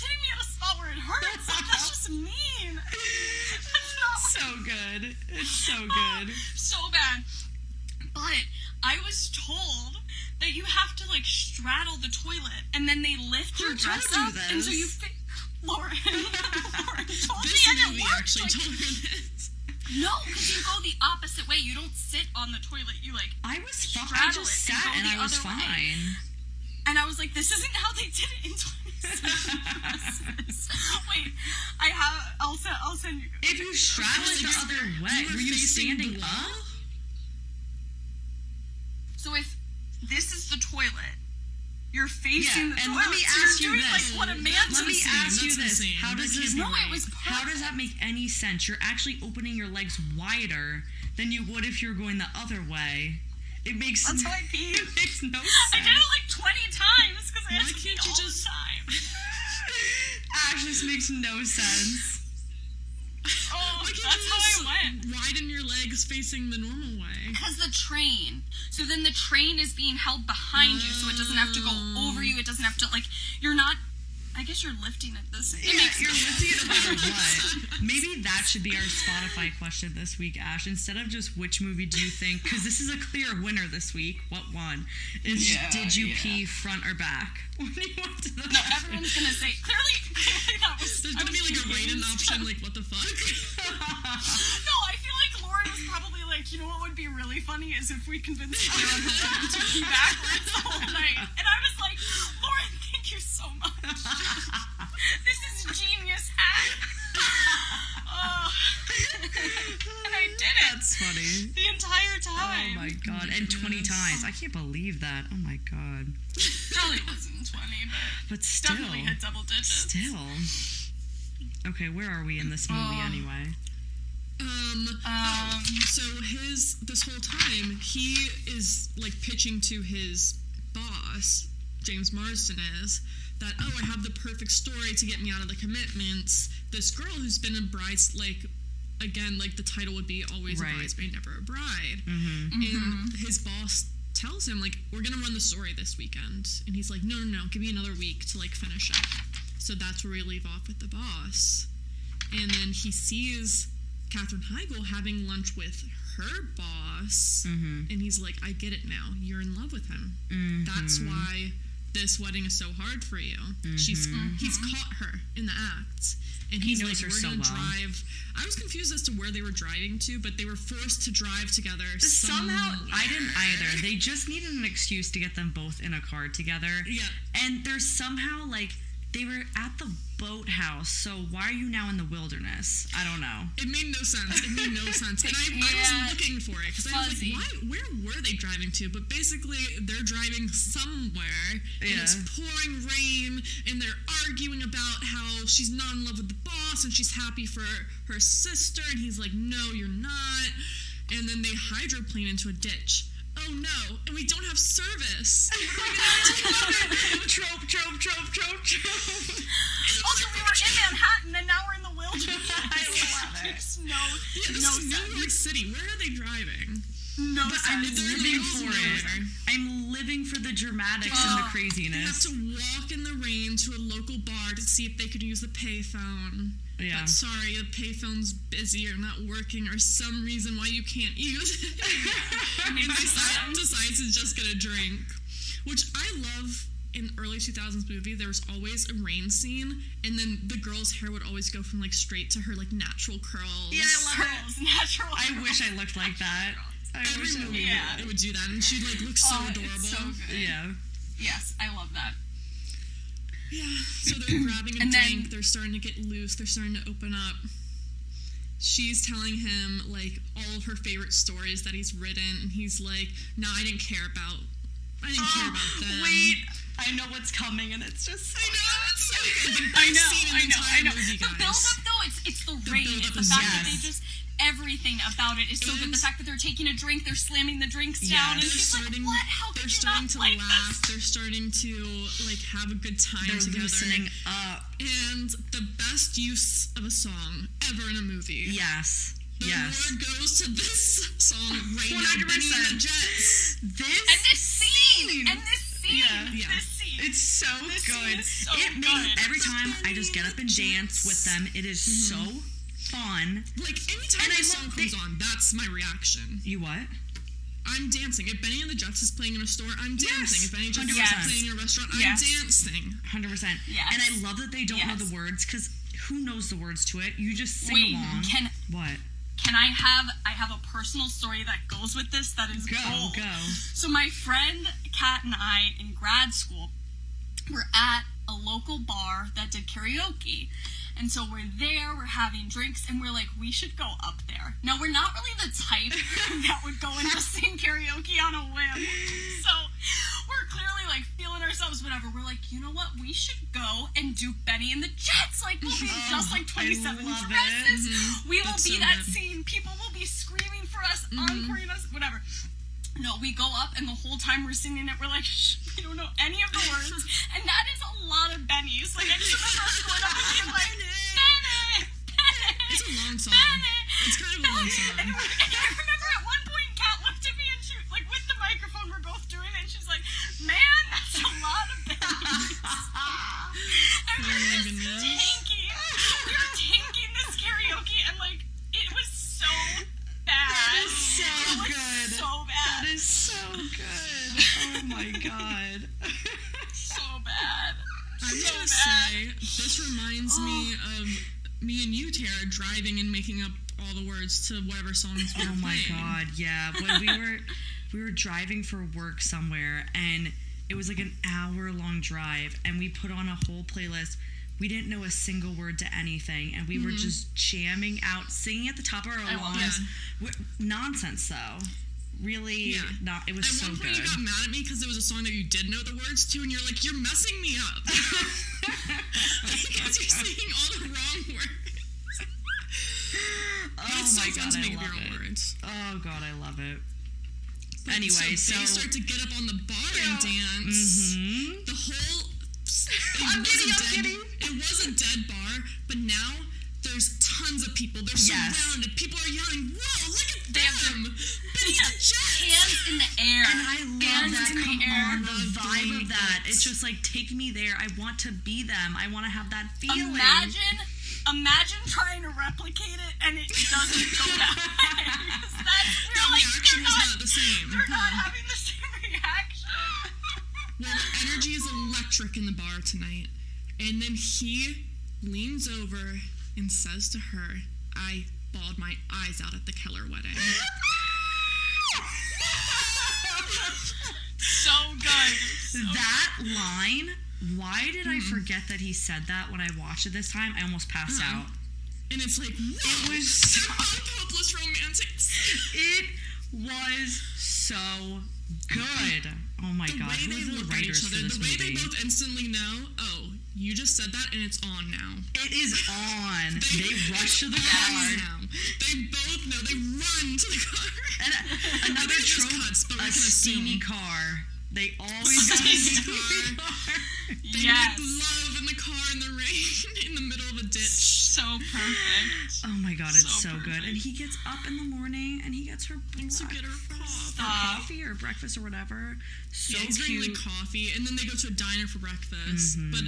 hitting me at a spot where it hurts. Like, that's just mean. That's not So good. It's so good. So bad. But I was told that you have to, like, straddle the toilet, and then they lift your dress up. And so you Lauren told This me, and it movie worked. actually told her this. No, because you go the opposite way. You don't sit on the toilet. You, like, I was fine. I straddle just it and sat go and the I was other way. fine. And I was like, this isn't how they did it in 2016. Wait, I'll send you. If you straddle it the other way, were you standing up? So if this is the toilet, you're facing the and toilet. let me so ask you're you doing, this. like, what a man Let me ask you That's this. insane. How does That this? can't be No, it was How does that make any sense? You're actually opening your legs wider than you would if you're going the other way. It makes That's how I pee. It makes no sense. I did it like 20 times because I had Why to pee can't you all just- the time. Ash, this makes no sense. Oh, Why can't that's you how just I went. widen your legs facing the normal way? Because the train. So then the train is being held behind you, so it doesn't have to go over you. It doesn't have to, like, you're not. I guess you're lifting it this. Yeah, you're lifting it no matter what. Maybe that should be our Spotify question this week, Ash. Instead of just which movie do you think, because this is a clear winner this week. What won? Is did you pee front or back when you went to the No, everyone's gonna say clearly that was. There's gonna be like a write-in option, like, what the fuck? No, I feel like Lauren was probably like, you know what would be really funny is if we convinced Lauren to pee backwards the whole night. And I was like, Lauren, thank you so much. This is genius hack. Oh. And I did it. That's funny. The entire time. Oh my god. And 20 times. I can't believe that. Oh my god. Probably wasn't 20, but Still. definitely hit double digits. Still. Okay, where are we in this movie anyway? So this whole time, he is, like, pitching to his boss, James Marsden is, that, I have the perfect story to get me out of the commitments. This girl who's been a bride, like, again, like, the title would be always a bridesmaid, never a bride. And his boss tells him, like, we're gonna run the story this weekend. And he's like, no, give me another week to, like, finish it. So that's where we leave off with the boss. And then he sees Katherine Heigl having lunch with her boss, and he's like, I get it now. You're in love with him. That's why this wedding is so hard for you. He's caught her in the act, and he's like, we're gonna drive. I was confused as to where they were driving to, but they were forced to drive together. Somehow, I didn't either. They just needed an excuse to get them both in a car together. Yeah, and there's somehow like. They were at the boathouse, so why are you now in the wilderness? I don't know. It made no sense. And I was looking for it, because I was like, where were they driving to? But basically, they're driving somewhere, and it's pouring rain, and they're arguing about how she's not in love with the boss, and she's happy for her sister, and he's like, no, you're not. And then they hydroplane into a ditch. Oh no, and we don't have service. Trope. Also, we were in Manhattan, and now we're in the wilderness. I love it. This is New York City. Where are they driving? No, but I'm living for it. I'm living for the dramatics and the craziness. They have to walk in the rain to a local bar to see if they could use the payphone. Yeah. But sorry, the payphone's busy or not working or some reason why you can't use it. And decides to just get a drink. Which I love in early 2000s movie, there was always a rain scene, and then the girl's hair would always go from like straight to her like natural curls. Yeah, I love it. Natural I wish I looked like that. Every movie it would do that, and she'd like look so adorable. It's so good. Yeah. Yes, I love that. Yeah. So they're grabbing a drink. They're starting to get loose. They're starting to open up. She's telling him like all of her favorite stories that he's written, and he's like, "No, I didn't care about them." Wait, I know what's coming, and it's just. I know it's so good. I know. The build up though, it's the rain. It's the fact that they just. Everything about it is so good. The fact that they're taking a drink, they're slamming the drinks down, and she's like, "What? How could you not like this?" They're starting to like have a good time together. Loosening up. And the best use of a song ever in a movie. Yes. The award goes to this song right now. 100%. This scene. Yeah. This scene. It's so good. It makes every time I just get up and dance with them. It is so fun. Like anytime the song comes on, that's my reaction. You what? I'm dancing. If Benny and the Jets is playing in a store, I'm dancing. If Benny and the Jets is playing in a restaurant, I'm dancing. 100%. Yes. And I love that they don't know the words, because who knows the words to it? You just sing along. What? Can I have a personal story that goes with this that is gold. Go. So my friend Kat and I in grad school were at a local bar that did karaoke. And so we're there, we're having drinks, and we're like, we should go up there. Now, we're not really the type that would go and just sing karaoke on a whim. So we're clearly, like, feeling ourselves, whatever. We're like, you know what? We should go and do Benny and the Jets. Like, we'll be just like 27 dresses. We will be that scene. People will be screaming for us, encoring us, whatever. No, we go up, and the whole time we're singing it, we're like, we don't know any of the words. And that is a lot of Bennies. Like, I just remember us going up and being like, Benny! It's a long song. Benny! It's kind of a long song. And I remember at one point, Kat looked at me, and she, like, with the microphone, we're both doing it, and she's like, man, that's a lot of Bennies. And we were just tanking. We were tanking this karaoke, and, like, it was so bad. That is so good. So bad. That is so good. Oh my god. So bad. I'm gonna say this reminds me of me and you, Tara, driving and making up all the words to whatever songs we were playing. Oh my god, yeah. When we were driving for work somewhere, and it was like an hour-long drive, and we put on a whole playlist. We didn't know a single word to anything, and we were just jamming out, singing at the top of our lungs. Nonsense, though. really not. It was so good. At one point, you got mad at me because it was a song that you did know the words to, and you're like, "You're messing me up," because you're saying all the wrong words. Oh my god, I love it. Words. Oh god, I love it. But anyway, so they start to get up on the bar and dance. Mm-hmm. The whole I'm kidding. It was a dead bar, but now there's tons of people. They're surrounded. People are yelling, "Whoa, look at them! Benny the Jet!" Hands in the air. And I love that. Come on, the vibe of that. It's just like, take me there. I want to be them. I want to have that feeling. Imagine trying to replicate it and it doesn't go that way. The reaction was not the same. They're not having the same reaction. Well, the energy is electric in the bar tonight. And then he leans over and says to her, "I bawled my eyes out at the Keller wedding." So good. That line, why did I forget that he said that when I watched it this time? I almost passed out. And it's like, it was so hopeless romantics. It was so good. Oh my god, who are the writers for this movie? The way they both instantly know, oh, you just said that and it's on now. It is on. They rush to the car. Now. They both know. They run to the car. And another trope, a steamy car. They always got a steamy car. They make love in the car in the rain in the middle of a ditch. So perfect. Oh my god, it's so good. And he gets up in the morning and he gets her coffee or breakfast or whatever. So he's cute. drinking coffee, and then they go to a diner for breakfast. Mm-hmm. But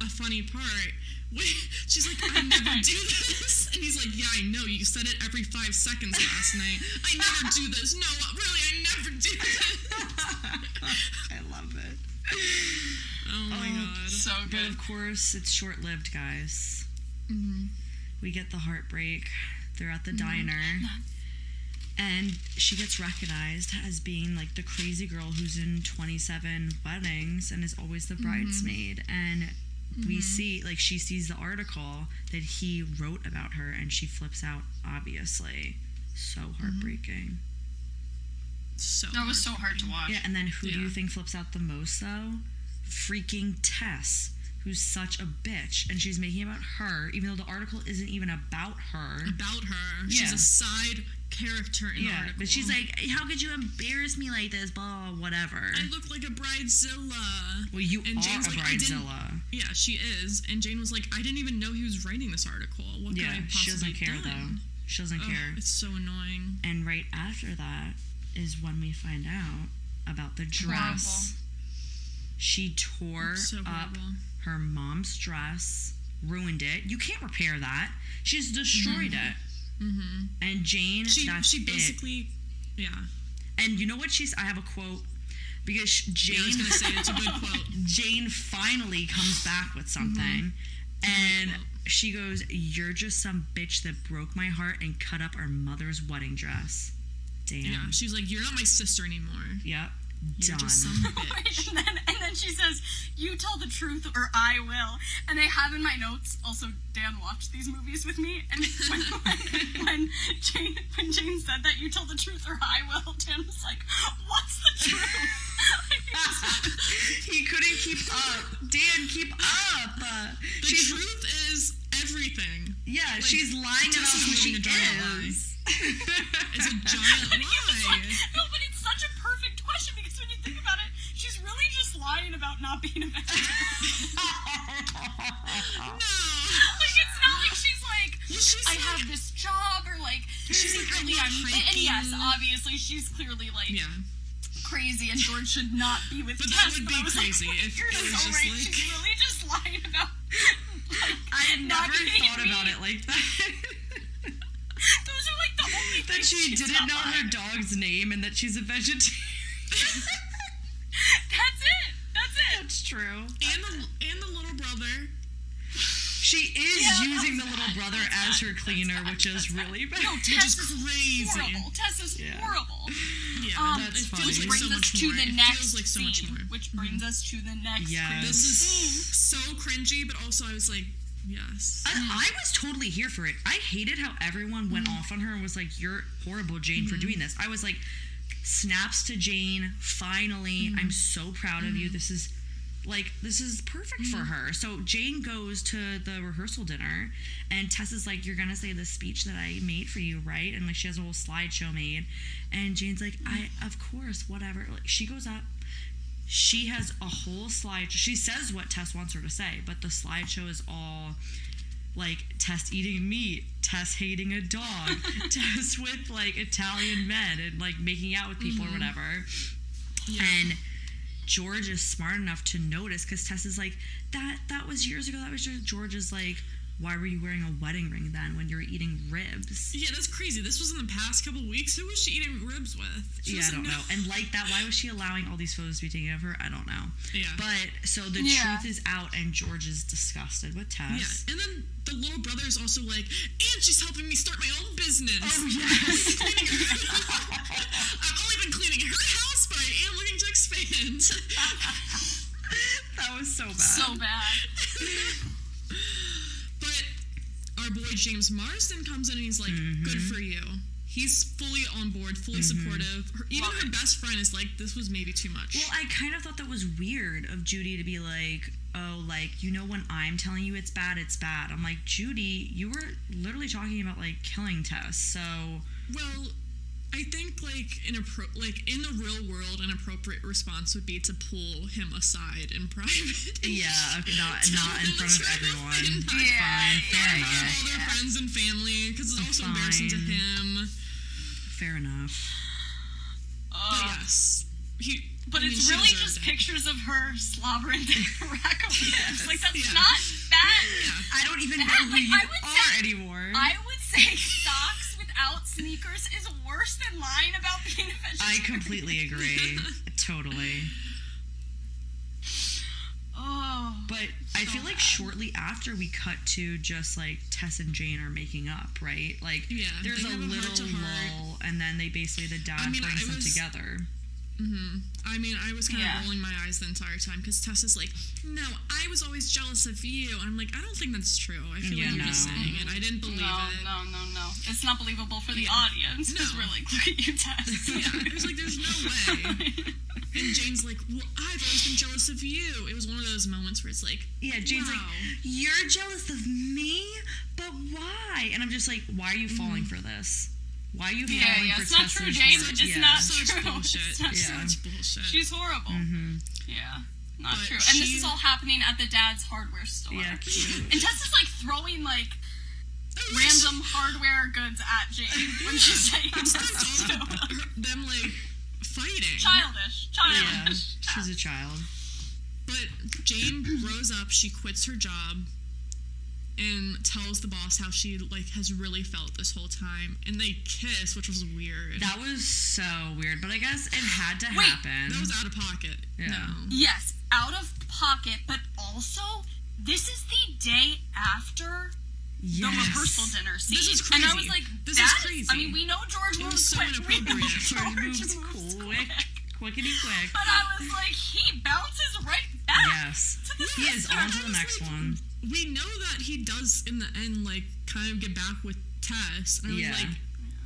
a funny part, she's like, "I never do this," and he's like, "Yeah, I know. You said it every 5 seconds last night. I never do this. No, really, I never do this." I love it. Oh my god, so good. But of course, it's short-lived, guys. Mm-hmm. We get the heartbreak. They're at the diner. And she gets recognized as being like the crazy girl who's in 27 weddings and is always the bridesmaid. And we see, like, she sees the article that he wrote about her and she flips out, obviously. So heartbreaking. That was so hard to watch. Yeah, and then who do you think flips out the most, though? Freaking Tess, who's such a bitch. And she's making it about her, even though the article isn't even about her. She's a side character in the article. But she's like, "How could you embarrass me like this, blah, whatever. I look like a bridezilla." Well, you and are Jane's a like, bridezilla. Yeah, she is. And Jane was like, "I didn't even know he was writing this article. What could I possibly she doesn't care, done?" though. She doesn't care. It's so annoying. And right after that is when we find out about the dress. Horrible. She tore up her mom's dress, ruined it. You can't repair that. She just destroyed it. Mm-hmm. And Jane, she basically, And you know what I have a quote, because Jane, I was gonna say, it's a good quote. Jane finally comes back with something, and she goes, "You're just some bitch that broke my heart and cut up our mother's wedding dress." Damn. Yeah, she's like, "You're not my sister anymore." Yep. You're Done. just some bitch. and then she says, "You tell the truth or I will." And I have in my notes, also, Dan watched these movies with me, and when Jane said that, "You tell the truth or I will," Dan was like, "What's the truth?" He couldn't keep up. Dan, keep up. The truth is everything. Yeah, like, she's lying about who she is. It's a giant lie. No, but it's such a perfect question, because when you think about it, she's really just lying about not being a vegetarian. No. Like, it's not like she's like, I have this job, or like, secretly and yes, obviously, she's clearly like, crazy, and George should not be with But Tess. that would be crazy like, if you're it was so just right. like... She's really just lying about, like, I had never thought meat. about it like that. Those are like the only that things she didn't know lying. her dog's name and that she's a vegetarian. That's it. That's true. And the little brother. She is using the little brother as her cleaner, which is really bad. No, Tess is crazy. Horrible. Tess is horrible. Yeah, that's funny. Which brings us to the next scene. Which brings us to the next scene. This is so cringy, but also I was like, yes. I was totally here for it. I hated how everyone went off on her and was like, "You're horrible, Jane, for doing this." I was like, snaps to Jane, finally, I'm so proud of you. This is perfect for her. So Jane goes to the rehearsal dinner, and Tess is like, you're gonna say the speech that I made for you, right? And like, she has a whole slideshow made, and Jane's like, of course, whatever. Like, she goes up, she has a whole slide. She says what Tess wants her to say, but the slideshow is all like Tess eating meat, Tess hating a dog, Tess with like Italian men and like making out with people or whatever. Yeah. And George is smart enough to notice, because Tess is like, that was years ago. That was just, George is like, why were you wearing a wedding ring then when you were eating ribs? Yeah, that's crazy. This was in the past couple weeks. Who was she eating ribs with? I don't know. And like that, why was she allowing all these photos to be taken of her? I don't know. Yeah. But so the truth is out, and George is disgusted with Tess. Yeah, and then the little brother is also like, and she's helping me start my own business. Oh, yes. I've only been cleaning her house, but I am looking to expand. That was so bad. So bad. But our boy James Marsden comes in and he's like, good for you. He's fully on board, fully supportive. Even her best friend is like, this was maybe too much. Well, I kind of thought that was weird of Judy to be like, oh, like, you know, when I'm telling you it's bad, it's bad. I'm like, Judy, you were literally talking about like killing Tess, so. Well, I think like in the real world, an appropriate response would be to pull him aside in private. Yeah, okay, not in front of everyone. Fine, fair enough. All their friends and family, because it's also embarrassing to him. Fair enough. But yes, it's really just pictures of her slobbering the rack of ribs. Like, that's not that. I don't even know who you are anymore. I would say socks without sneakers is worse than lying about being a vegetarian. I completely agree. Totally. Oh. But I feel like shortly after we cut to just like Tess and Jane are making up, right? Like, there's a little lull, and then the dad brings them together. I mean, I was kind of rolling my eyes the entire time, because Tess is like, no, I was always jealous of you. And I'm like, I don't think that's true. I feel like you're just saying it. I didn't believe it. No. It's not believable for the audience. No. It's really, look at you, Tess. Yeah, it was like, there's no way. And Jane's like, well, I've always been jealous of you. It was one of those moments where it's like, Jane's like, you're jealous of me? But why? And I'm just like, why are you falling for this? Why are you falling for Tess's It's not true, Jane. It's not such true. bullshit. Such bullshit. She's horrible. Yeah. Not But true. And this is all happening at the dad's hardware store. Yeah, cute. And Tess is like throwing like random hardware goods at Jane when she's saying them like fighting. Childish. Yeah, she's a child. But Jane grows up, she quits her job, and tells the boss how she like has really felt this whole time, and they kiss, which was weird. That was so weird, but I guess it had to happen. That was out of pocket. Yeah. No. Yes, out of pocket, but also this is the day after the rehearsal dinner scene. This is crazy. And I was like, this is crazy. I mean, we know George moves so quick. inappropriate. George moves quick. Quickity quick. But I was like, he bounces right back. Yes. He is on to the next one. We know that he does in the end, like, kind of get back with Tess. And I was like,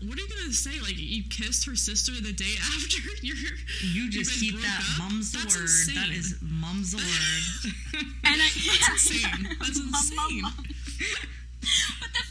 what are you gonna say? Like, you kissed her sister the day after you just keep that mum's the word. Insane. That is mum's the word. And that's insane. That's insane.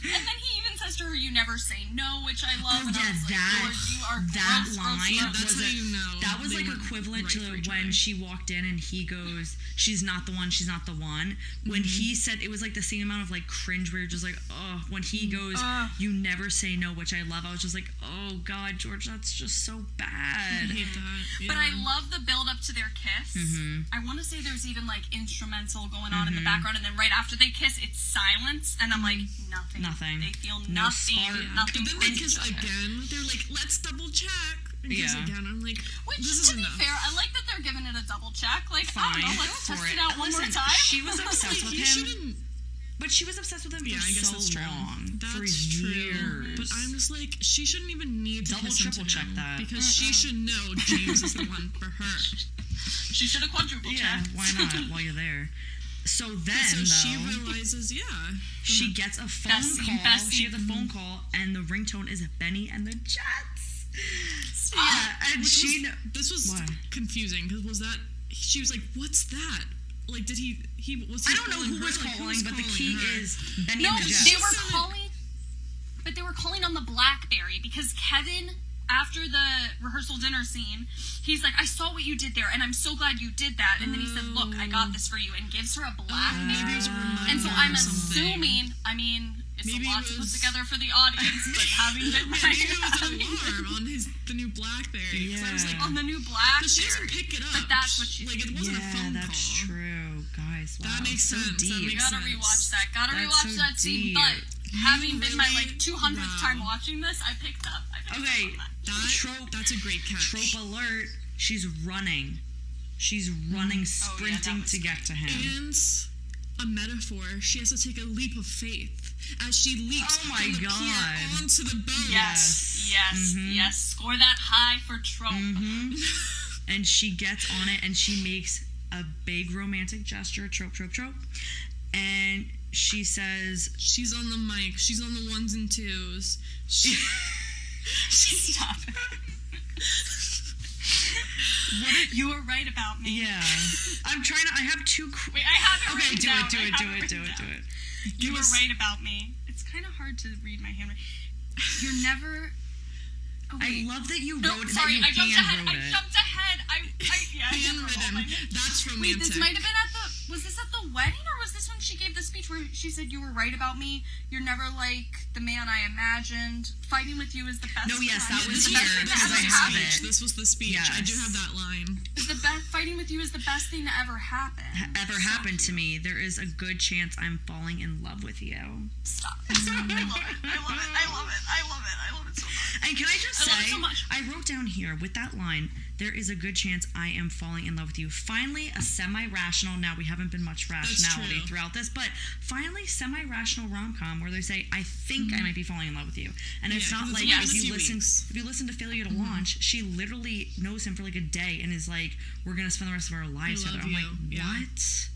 And then he even says to her, "You never say no," which I love. Oh, and I was like, you are that gross, line gross, gross. that was like equivalent to when she walked in and he goes, "She's not the one. She's not the one." When he said, it was like the same amount of like cringe where you're just like, oh. When he goes, "You never say no," which I love. I was just like, oh God, George, that's just so bad. I hate that. Yeah. But I love the build up to their kiss. I want to say there's even like instrumental going on in the background, and then right after they kiss, it's silence, and I'm like, nothing. They feel No nothing. spark. Nothing. But then they kiss again. They're like, let's double check. And kiss again. I'm like, which, this is to be enough. fair, I like that they're giving it a double check. Like, Fine. I don't know, let's test it out one more time. She was obsessed with him. But she was obsessed with him for I guess so that's true. long. That's for true. years. But I'm just like, she shouldn't even need to double, kiss him triple to check him that. because she should know James is the one for her. She should have quadruple checked. Yeah, why not while you're there? So then, so she realizes, she gets a phone call. She gets a phone call, and the ringtone is Benny and the Jets. Yeah, and This was What? confusing because she was like, "What's that?" Like, did he was he I don't know calling who her? was Like, calling, but the calling key her? is Benny No, and the Jets. they were calling, but they were calling on the BlackBerry because Kevin, after the rehearsal dinner scene, he's like, I saw what you did there, and I'm so glad you did that. And then he said, look, I got this for you, and gives her a BlackBerry. Maybe it was a reminder And so I'm or something. assuming, it's Maybe a lot it to put was- together for the audience, but having been Maybe it was an alarm on the new BlackBerry. 'Cause I was like, on the new because she BlackBerry. doesn't pick it up. But that's what she... Like, it wasn't a phone that's call. true, guys. Wow, That makes so sense. That deep. makes Gotta sense. rewatch that. Gotta That's rewatch so that scene. deep. But having been my really- 200th time wow. watching this, I picked up. Okay, That's a great catch. trope alert. She's running. She's running, sprinting to get to him. And a metaphor, she has to take a leap of faith as she leaps Oh my from the pier God. onto the boat. Yes. Score that high for trope. And she gets on it and she makes a big romantic gesture, trope. And she says, She's on the mic. She's on the ones and twos. Stop it. You were right about me. yeah. I'm trying to, I have two, Wait, I have it okay, written do down. it. I have written down. You were us- right about me. It's kind of hard to read my handwriting. You're never... Oh, I wait. love that you No, wrote sorry, that I you jumped ahead. hand wrote I it. jumped ahead. I Handwritten. That's Wait, romantic. this might have been was this at the wedding, or was this when she gave the speech where she said, you were right about me, you're never like the man I imagined, fighting with you is the best No, yes, that thing- was is the best here, thing to because ever I have happen. it. This was the speech. I do Yes. have that line. Is the best, fighting with you is the best thing to ever happen. Ever happened to me, there is a good chance I'm falling in love with you. Stop it. I love it. I love it. I love it. I love it. I love it so much. And can I just I love it say, so much. I wrote down here with that line, there is a good chance I am falling in love with you. Finally, a semi-rational, now we haven't been much rationality true. throughout this, but finally semi-rational rom-com where they say, I think I might be falling in love with you. And it's Yeah, not 'cause like it's only if been a you few listen weeks. if you listen to Failure to Launch, she literally knows him for like a day and is like, we're gonna spend the rest of our lives I together. love I'm you. like, Yeah. what?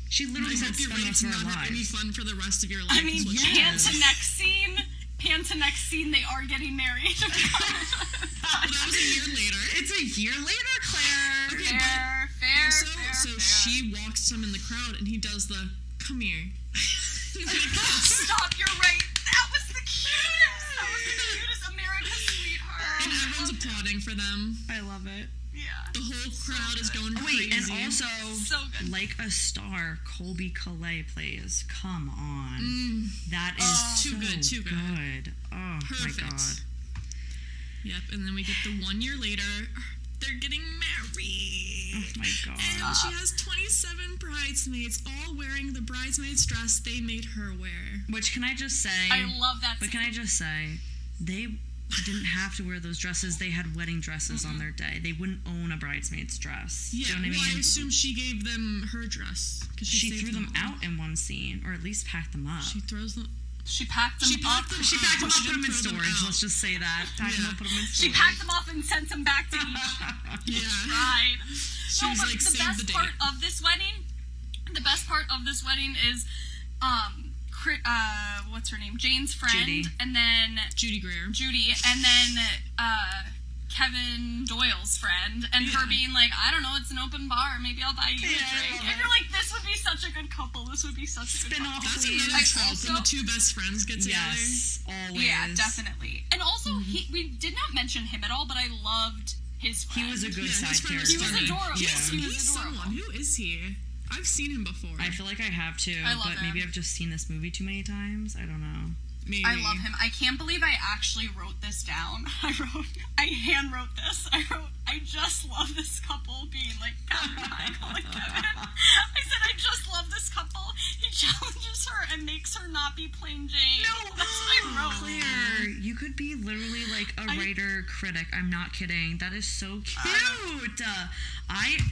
She I literally said hope you're spend the ready rest to of not our have any lives. fun for the rest of your life. I mean, is what she pan says. to next scene, they are getting married. Well, that was a year later. It's a year later, Claire. Okay, fair, Also, fair, so fair. she walks him in the crowd, and he does the come here. Stop, you're right. That was the cutest. That was the cutest America's sweetheart. And everyone's applauding for them. I love it. Yeah. The whole crowd is going Oh, wait, crazy. and also, So good. like a star, Colby Calais plays. Come on. That is Too good, too good. good. Oh, Perfect. my God. Yep, and then we get the 1 year later. They're getting married. Oh, my God. And she has 27 bridesmaids, all wearing the bridesmaid's dress they made her wear. Which, can I just say... I love that But scene. can I just say, they didn't have to wear those dresses. They had wedding dresses on their day. They wouldn't own a bridesmaid's dress. Yeah, Do you know what well, I I mean? assume she gave them her dress. 'Cause She saved threw them all. out in one scene, or at least packed them up. She throws them. She packed them She up. packed them She packed them She up, put them in didn't throw them storage. out. Let's just say that. Packed them Yeah. up, put them in She storage. packed them off and sent them back to each. Yeah. Right. She was but like, the save best the date. part of this wedding, is, what's her name? Jane's friend, Judy. and then Judy Greer. Judy, and then Kevin Doyle's friend, and her Yeah. being like, I don't know, it's an open bar, maybe I'll buy you Yeah, I a drink. love And it. you're like, this would be such a good couple. This would be such a good Spin-off, couple. That's please. another trope also- when the two best friends get together. Yes, always. Yeah, definitely. And also, we did not mention him at all, but I loved his friend. He was a good Yeah, his side friend was character. He was adorable. Yeah. He was He's adorable. someone. Who is he? I've seen him before. I feel like I have too, I love but maybe him. I've just seen this movie too many times. I don't know. Maybe. I love him. I can't believe I actually wrote this down. I hand wrote this. I just love this couple being like Katherine Heigl and Kevin. I said, I just love this couple. He challenges her and makes her not be plain Jane. No, that's what I wrote. Claire, you could be literally like a writer critic. I'm not kidding. That is so cute.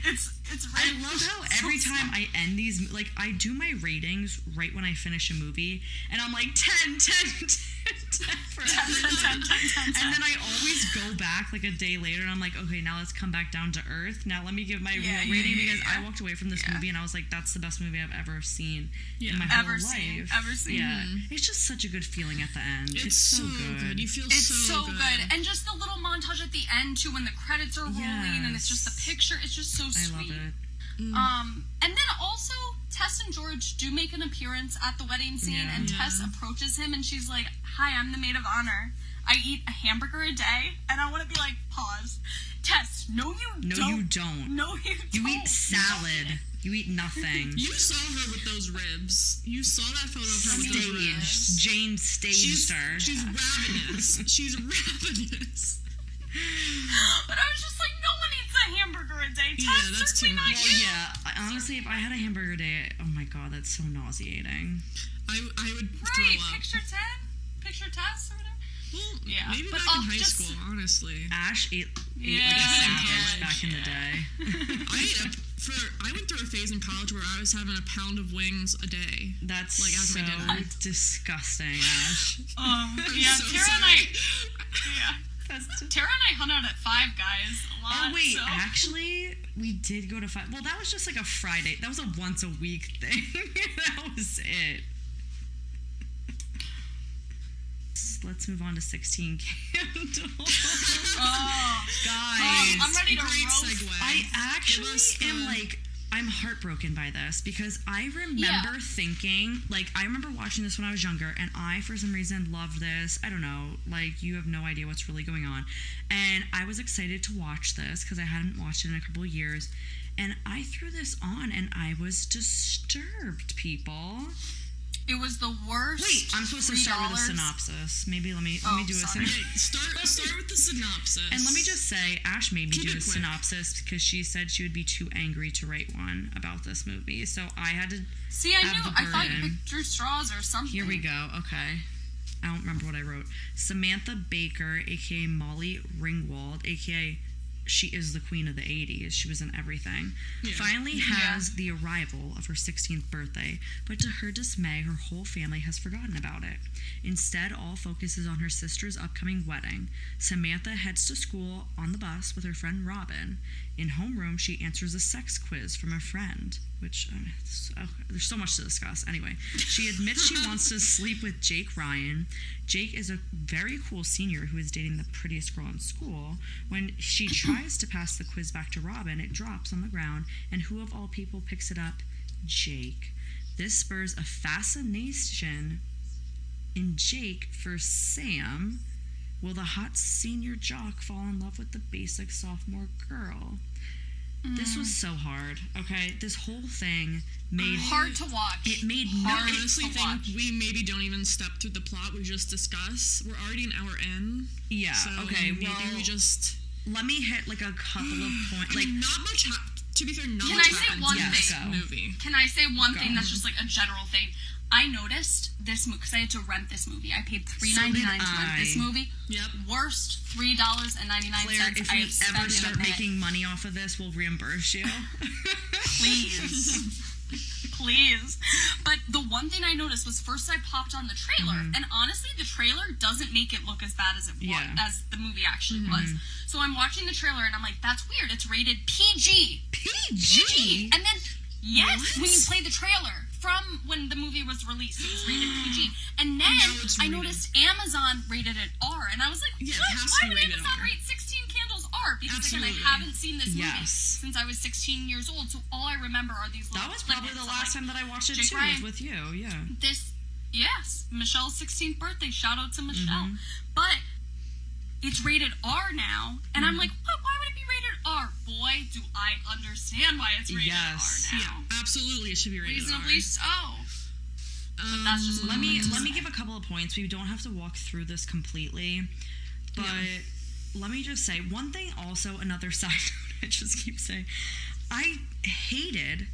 It's I really love how every time I end these, like, I do my ratings right when I finish a movie, and I'm like 10 for everything. And then I always go back like a day later, and I'm like, okay, now let's come back down to earth. Now let me give my real rating, because I walked away from this movie and I was like, that's the best movie I've ever seen in my whole life. Ever seen. Yeah, it's just such a good feeling at the end. It's so good. You feel It's so good. And just the little montage at the end too when the credits are rolling and it's just the picture. It's just so sweet. I love it. And then also Tess and George do make an appearance at the wedding scene, and Tess approaches him and she's like, "Hi, I'm the maid of honor. I eat a hamburger a day," and I want to be like, pause. Tess, no, you don't. You don't. No, you don't. You eat salad. You eat nothing. You saw her with those ribs. You saw that photo of her with those ribs. Jane staged her. She's ravenous. She's ravenous. But I was just like, no one eats a hamburger a day. Tess, Yeah, that's too certainly much. not you. Yeah, honestly, if I had a hamburger day, oh my god, that's so nauseating. I would Right, throw up. picture Tess or whatever. Well, Yeah, maybe but back in high just- school, honestly. Ash ate like a Yeah. savage back in the day. I went through a phase in college where I was having a pound of wings a day. That's Like, as so my dinner. disgusting, Ash. Yeah, so Tara and sorry. Tara and I hung out at Five Guys a lot. Oh wait, so. actually, we did go to Five. Well, that was just like a Friday. That was a once a week thing. That was it. Let's move on to 16 Candles. Oh, Guys, I'm ready to Great roast. segue. I actually Give us the- am like, I'm heartbroken by this because I remember thinking, like, I remember watching this when I was younger, and I, for some reason, loved this. I don't know, like, you have no idea what's really going on. And I was excited to watch this because I hadn't watched it in a couple of years. And I threw this on, and I was disturbed, people. It was the worst. Wait, I'm supposed to start with a $3. synopsis. Maybe let me do a sorry. synopsis. Okay, start with the synopsis. And let me just say, Ash made me Keep do it a quick. synopsis because she said she would be too angry to write one about this movie. So I had to. See, I have knew. the I thought you burden. picked Drew Straws or something. Here we go. Okay. I don't remember what I wrote. Samantha Baker, aka Molly Ringwald, aka she is the queen of the 80s. She was in everything. Yeah. Finally has the arrival of her 16th birthday, but to her dismay, her whole family has forgotten about it. Instead, all focuses on her sister's upcoming wedding. Samantha heads to school on the bus with her friend Robin. In homeroom, she answers a sex quiz from a friend, which there's so much to discuss. Anyway, she admits she wants to sleep with Jake Ryan. Jake is a very cool senior who is dating the prettiest girl in school. When she tries to pass the quiz back to Robin, it drops on the ground, and who of all people picks it up? Jake. This spurs a fascination in Jake for Sam. Will the hot senior jock fall in love with the basic sophomore girl? This was so hard, okay? This whole thing made... Hard to watch. It made I no... honestly to think watch. we maybe don't even step through the plot we just discussed. We're already an hour in. Yeah, So okay, maybe well, we just... let me hit, like, a couple of points. Like, not much to be fair, not Can much I say happens one in this thing? movie. Can I say one Go. thing that's just like a general thing? I noticed this movie because I had to rent this movie. I paid $3.99 So did to rent this I. movie. Yep. Worst $3.99 Claire, if I we have spent ever in a start minute. making money off of this, we'll reimburse you. Please. Please. But the one thing I noticed was first I popped on the trailer, and honestly, the trailer doesn't make it look as bad as it was, Yeah. as the movie actually was. So I'm watching the trailer and I'm like, that's weird. It's rated PG. PG? And then, yes, What? when you play the trailer from when the movie was released, it was rated PG. And then now it's I rated. noticed Amazon rated it R, and I was like, Yeah, it what? has Why to do be rated Amazon R. rate 16 Candles R? Because again, Absolutely. I haven't seen this movie Yes. since I was 16 years old, so all I remember are these little That was probably the snippets of, last like, time that I watched it, Jake too, Ryan. was with you, yeah. this, yes, Michelle's 16th birthday. Shout out to Michelle. But it's rated R now, and I'm like, what? Why would it be rated R? Boy, do I understand why it's rated Yes. R now. Yeah, absolutely, it should be rated Reasonably R. so. But that's just Let me give a couple of points. We don't have to walk through this completely, but let me just say one thing. Also, another side note. I just keep saying, I hated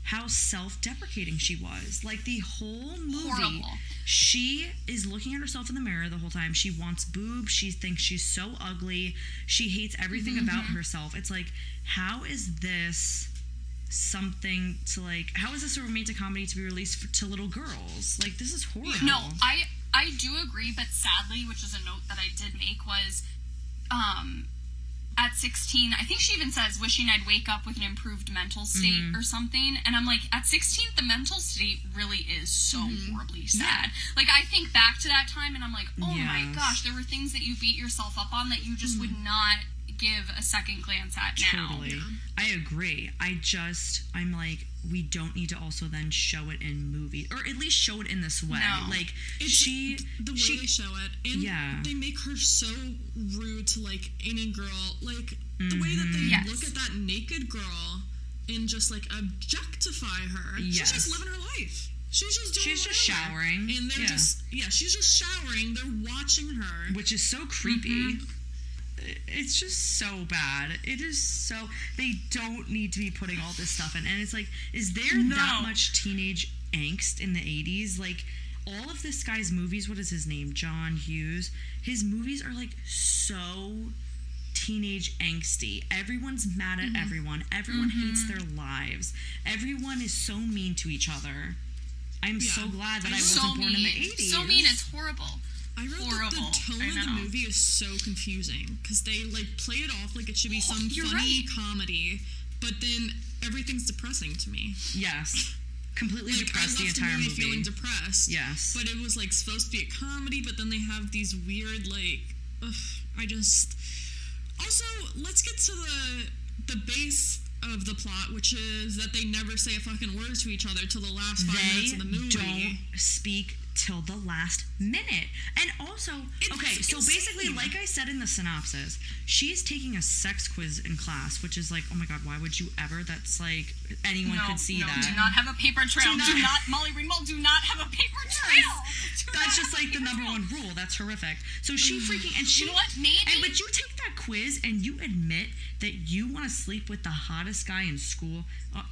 how self-deprecating she was. Like the whole movie, Horrible. she is looking at herself in the mirror the whole time. She wants boobs. She thinks she's so ugly. She hates everything about herself. It's like, how is this something to like? How is this a romantic comedy to be released to little girls? Like, this is horrible. No, I do agree, but sadly, which is a note that I did make, was at 16, I think she even says, wishing I'd wake up with an improved mental state or something. And I'm like, at 16, the mental state really is so horribly sad. Like, I think back to that time and I'm like, oh my gosh, there were things that you beat yourself up on that you just would not give a second glance at now. Totally. I agree. I'm like, we don't need to also then show it in movies, or at least show it in this way. No. Like, It's the way they show it, and they make her so rude to, like, any girl. Like, the way that they look at that naked girl and just, like, objectify her. She's just living her life. She's just doing She's just showering. And they're she's just showering. They're watching her. Which is so creepy. It's just so bad. It is so... They don't need to be putting all this stuff in. And it's like, is there that much teenage angst in the 80s? Like, all of this guy's movies, what is his name? John Hughes. His movies are, like, so teenage angsty. Everyone's mad at everyone. Everyone hates their lives. Everyone is so mean to each other. I'm so glad that I wasn't born in the 80s. So mean, it's horrible. I wrote that the tone of the movie is so confusing because they like play it off like it should be some funny comedy, but then everything's depressing to me. Yes, completely like, depressed the entire movie. Feeling depressed. Yes, but it was like supposed to be a comedy, but then they have these weird like. Also, let's get to the base of the plot, which is that they never say a fucking word to each other till the last 5 minutes of the movie. They don't speak till the last minute. And also, so basically, like I said in the synopsis, she's taking a sex quiz in class, which is like, oh my god, why would you ever? That's like, anyone could see that. Do not have a paper trail. Do not, Molly Ringwald, do not have a paper trail. That's just like the number one rule. That's horrific. So she freaking, and she, you know what, maybe? But you take that quiz and you admit that you want to sleep with the hottest guy in school.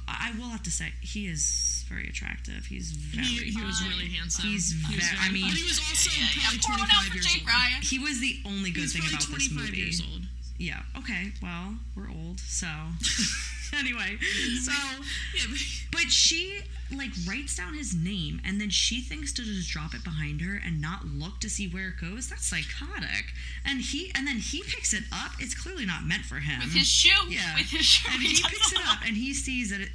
I will have to say, he is very attractive. He's very he was really handsome. He's very, I mean, but he was also probably 25 years old. Ryan. He was the only good thing about this movie. He's 25 years old. Yeah. Okay. Well, we're old, so anyway. So, but she like writes down his name, and then she thinks to just drop it behind her and not look to see where it goes. That's psychotic. And then he picks it up. It's clearly not meant for him. With his shoe. Yeah. With his shoe. And he picks it up, and he sees that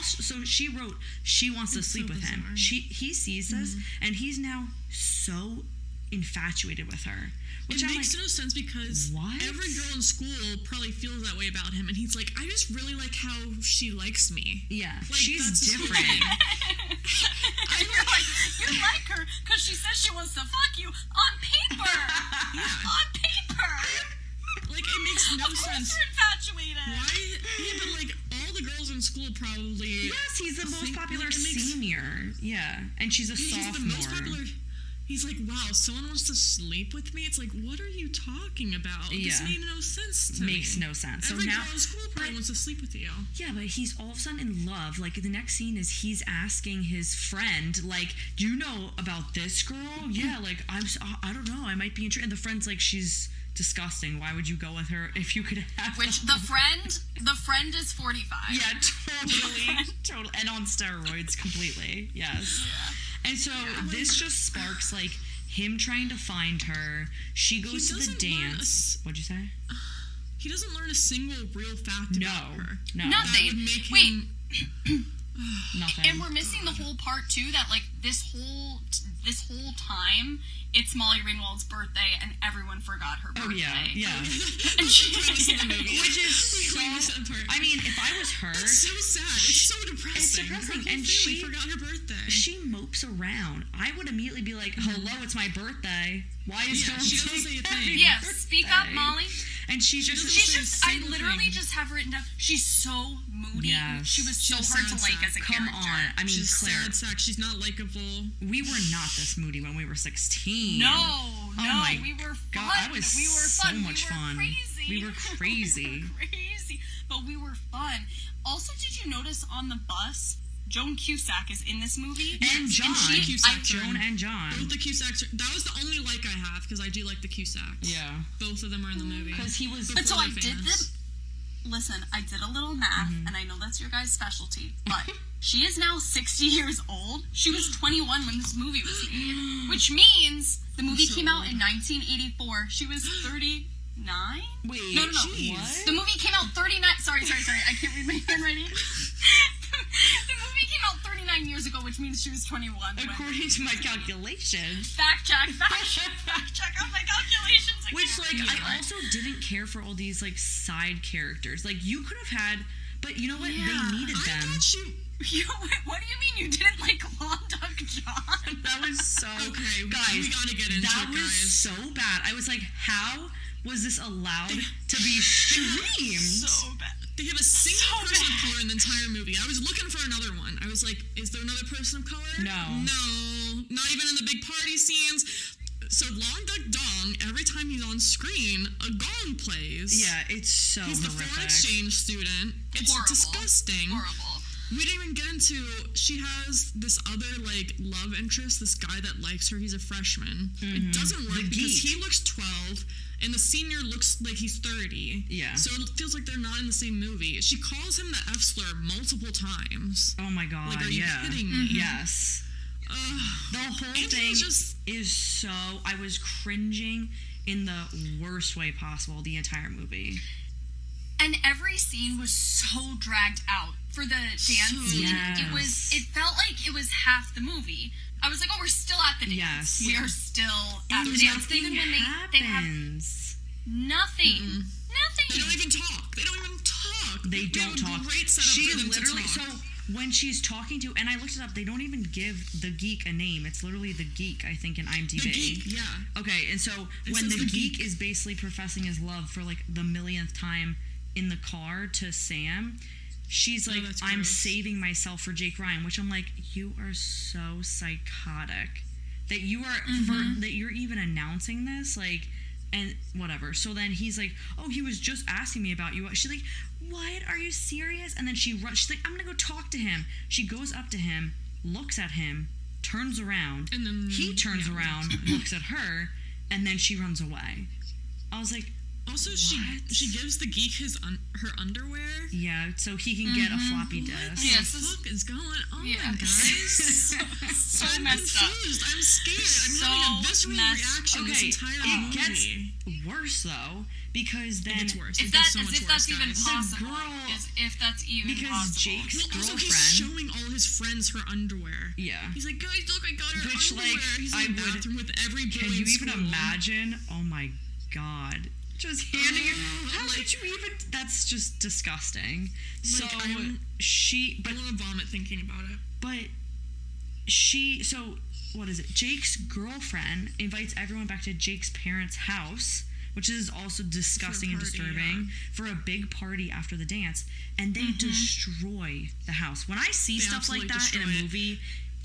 so she wrote she wants to sleep with him. He sees this, and he's now so infatuated with her. Which it makes no sense because every girl in school probably feels that way about him, and he's like, I just really like how she likes me. Yeah, like, she's different. You're like, you like her because she says she wants to fuck you on paper. On paper. Like, it makes no sense. You're infatuated. Why? Yeah, but like all the girls in school probably. Yes, he's the most popular senior. Yeah, and she's a sophomore. He's the most popular. He's like, wow, someone wants to sleep with me? It's like, what are you talking about? Yeah. This made no sense to me. Makes no sense. Every so now, girl in school probably wants to sleep with you. Yeah, but he's all of a sudden in love. Like, the next scene is he's asking his friend, like, do you know about this girl? Yeah, like, I don't know, I might be interested. And the friend's like, she's disgusting. Why would you go with her if you could have Which, the friend is 45. Yeah, totally. And on steroids, completely. Yes. Yeah. And so this just sparks, like, him trying to find her. She goes to the dance. What'd you say? He doesn't learn a single real fact about her. No. Nothing. That would make him... Nothing. And we're missing the whole part, too, that, like, this whole time, it's Molly Ringwald's birthday, and everyone forgot her birthday. Oh, yeah. And she which is so... I mean, if I was her... It's so sad. It's so depressing. It's depressing. And she forgot her birthday. She mopes around. I would immediately be like, hello, it's my birthday. Why is no one she doesn't say a thing. Yeah, speak up, Molly. And she's just I literally just have written down, she's so moody. Yes. She was so hard to like as a character. Come on. I mean, she's Claire. Sad sack. She's not likable. We were not this moody when we were 16. No, we were fun. God, we were so much fun. Crazy. We were crazy. We were crazy. But we were fun. Also, did you notice on the bus, Joan Cusack is in this movie? And John. Joan and John. Both the Cusacks. That was the only like I have, because I do like the Cusacks. Yeah. Both of them are in the movie. Because he was... And so I did this... Listen, I did a little math, and I know that's your guys' specialty, but she is now 60 years old. She was 21 when this movie was made, which means the movie came out in 1984. She was 30 Wait, No. what? The movie came out 39... Sorry. I can't read my handwriting. The movie came out 39 years ago, which means she was 21. According to my calculations. Fact check on my calculations. Which, like, I also didn't care for all these, like, side characters. Like, you could have had... But you know what? Yeah, they needed I them. thought What do you mean you didn't like Long Duck John? That was so... Okay, guys, we gotta get into that it, was guys. so bad. I was like, how was this allowed to be streamed? So bad. They have a single person of color in the entire movie. I was looking for another one. I was like, is there another person of color? No. No. Not even in the big party scenes. So Long Duck Dong, every time he's on screen, a gong plays. Yeah, it's so He's the horrific. foreign exchange student. It's Horrible. disgusting. Horrible. We didn't even get into, she has this other, like, love interest, this guy that likes her, he's a freshman. It doesn't work because he looks 12, and the senior looks like he's 30. Yeah. So it feels like they're not in the same movie. She calls him the F slur multiple times. Oh my god, Like, are you kidding me? Yes. The whole And thing just- is so... I was cringing in the worst way possible the entire movie. And every scene was so dragged out. For the dance scene, Yes. it felt like it was half the movie. I was like, oh, we're still at the dance. Yes. We are still at And the dance. nothing Even when they have happens. nothing. Nothing. They don't even talk. They We don't have a talk. great setup She for them literally... to talk. So when she's talking to... And I looked it up. They don't even give the geek a name. It's literally the geek, I think, in IMDb. The geek, yeah. Okay, and so when says the the geek is basically professing his love for, like, the millionth time in the car to Sam... She's like, that's I'm gross. saving myself for Jake Ryan, which I'm like, you are so psychotic that you are that you're even announcing this, like, and whatever. So then he's like, oh, he was just asking me about you. She's like, what? Are you serious? And then she runs. She's like, I'm gonna go talk to him. She goes up to him, looks at him, turns around, And then he turns around, looks at her, and then she runs away. I was like, Also, What? she gives the geek her underwear. yeah, so he can get a floppy disk. What Yes, the fuck is going on, Yeah. guys? so I'm messed up. confused. I'm scared. I'm So having a visceral messed- reaction Okay, this entire it movie. gets worse though because then It's worse. If It that, gets so as much if that's worse, even guys. possible. girl- If that's even because possible. Jake's Well, also, girlfriend. he's showing all his friends her underwear. Yeah. He's like, guys, look, I got her Which, underwear. like, He's in I the would- bathroom with every boy Can you in even school. imagine? Oh my god. Just handing it. How like- could you even? That's just disgusting. So Like, I'm- she, I want to vomit thinking about it. but she. So what is it? Jake's girlfriend invites everyone back to Jake's parents' house, which is also disgusting and party, disturbing, for a big party after the dance, and they destroy the house. When I see They stuff like absolutely that in a destroy it. movie,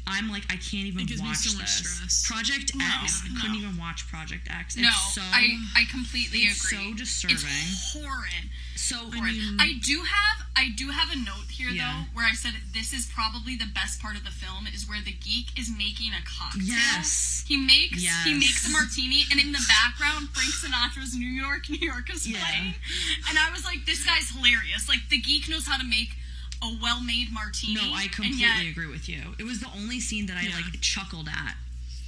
I'm like, I can't even It gives me watch so much this. stress. Project No, X, I couldn't no. even watch Project X. No, It's so I completely it's agree. so disturbing. It's horrid. so Horrid. I do have a note here Yeah. though where I said this is probably the best part of the film is where the geek is making a cocktail. Yes. He makes Yes. a martini and in the background Frank Sinatra's New York is Yeah. playing. And I was like, this guy's hilarious. Like the geek knows how to make a well-made martini. No, I and completely yet agree with you. It was the only scene that I Yeah. like chuckled at,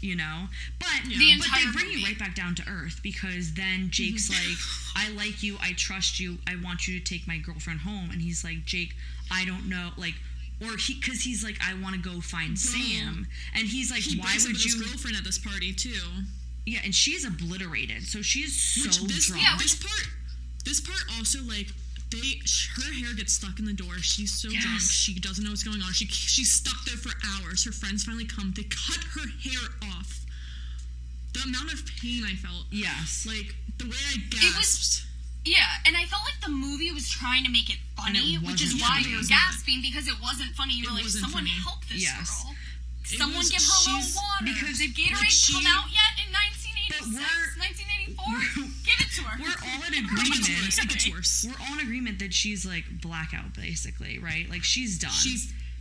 you know. But The but they entire bring you movie. right back down to earth because then Jake's like, I like you, I trust you, I want you to take my girlfriend home, and he's like, Jake, I don't know, like. Or because he's like, I want to go find Sam, and he's like, He why breaks up would with his you? girlfriend at this party too. Yeah, and she's obliterated, so she's so This drunk. yeah, this part also, like, her hair gets stuck in the door. She's so drunk. Yes. She doesn't know what's going on. She's stuck there for hours. Her friends finally come. They cut her hair off. The amount of pain I felt. Yes. Like, the way I was- gasped. Yeah, and I felt like the movie was trying to make it funny, And it which is wasn't why funny. you're gasping because it wasn't funny. You were It like, wasn't someone funny. help this Yes. girl. It Someone was- give her a little she's- water. because, Did Gatorade like, she- come out yet in 1986, we're- 1984? Give it to her. We're all in It agreement. gets worse. We're all in agreement that she's like blackout, basically, right? Like she's done.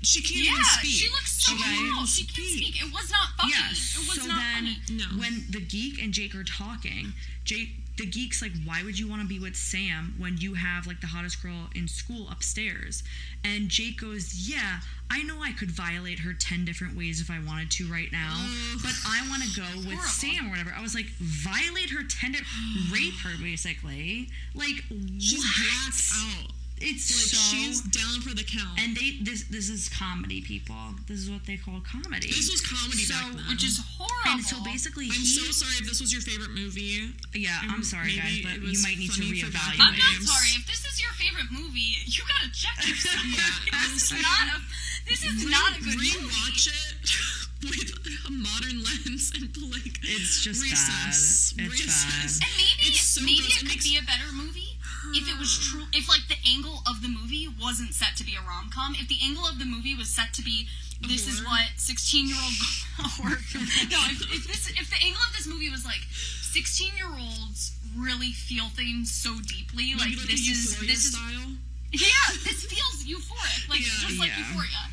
She can't even Yeah, speak. she looks so Okay. normal. She can't speak. It was not funny. Yeah, It was so not then funny. No. when the geek and Jake are talking, the geek's like, why would you want to be with Sam when you have like the hottest girl in school upstairs? And Jake goes, yeah, I know I could violate her 10 different ways if I wanted to right now, but I want to go with Sam or whatever. I was like, violate her 10 rape her basically. Like, she's what? blacked out. It's like, so... she's down for the count. And this is comedy, people. This is what they call comedy. This was comedy back then. Which is horrible. And so basically I'm so sorry if this was your favorite movie. Yeah, I'm sorry, guys, but you might need to reevaluate. I'm not sorry. If this is your favorite movie, you gotta check yourself. This is not a good movie. Rewatch it with a modern lens and like it's just recess. bad. It's bad. And maybe so maybe gross. it could be a better movie if it was true. If like the angle of the movie wasn't set to be a rom-com. If the angle of the movie was set to be this is what 16-year-old if the angle of this movie was like 16-year-olds really feel things so deeply, maybe like this is style. Yeah, this feels euphoric, like just like Yeah. Euphoria.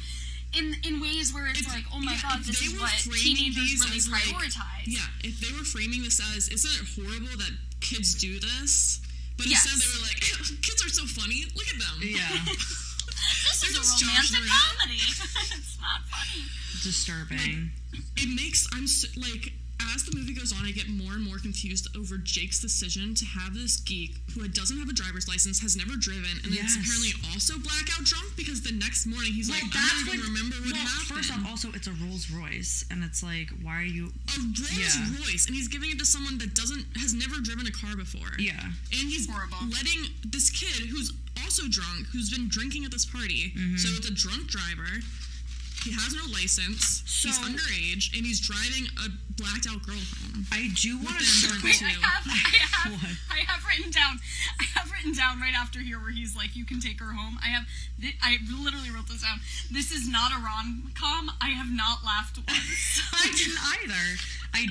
In ways where it's like, oh my god, this is what teenagers really prioritize. Yeah, if they were framing this as, isn't it horrible that kids do this? But instead they were like, kids are so funny, look at them. Yeah. This is a romantic comedy. It's not funny. Disturbing. It makes, as the movie goes on, I get more and more confused over Jake's decision to have this geek who doesn't have a driver's license, has never driven, and is apparently also blackout drunk because the next morning he's like, I don't even remember what happened. First off, also, it's a Rolls Royce, and it's like, why are you... A Rolls Royce, and he's giving it to someone that has never driven a car before. Yeah. And he's letting this kid who's also drunk, who's been drinking at this party, so it's a drunk driver. He has no license. He's underage, and he's driving a blacked out girl home. I do want to Wait, I have written down. I have written down right after here where he's like, "You can take her home." I literally wrote this down. This is not a rom-com. I have not laughed once. I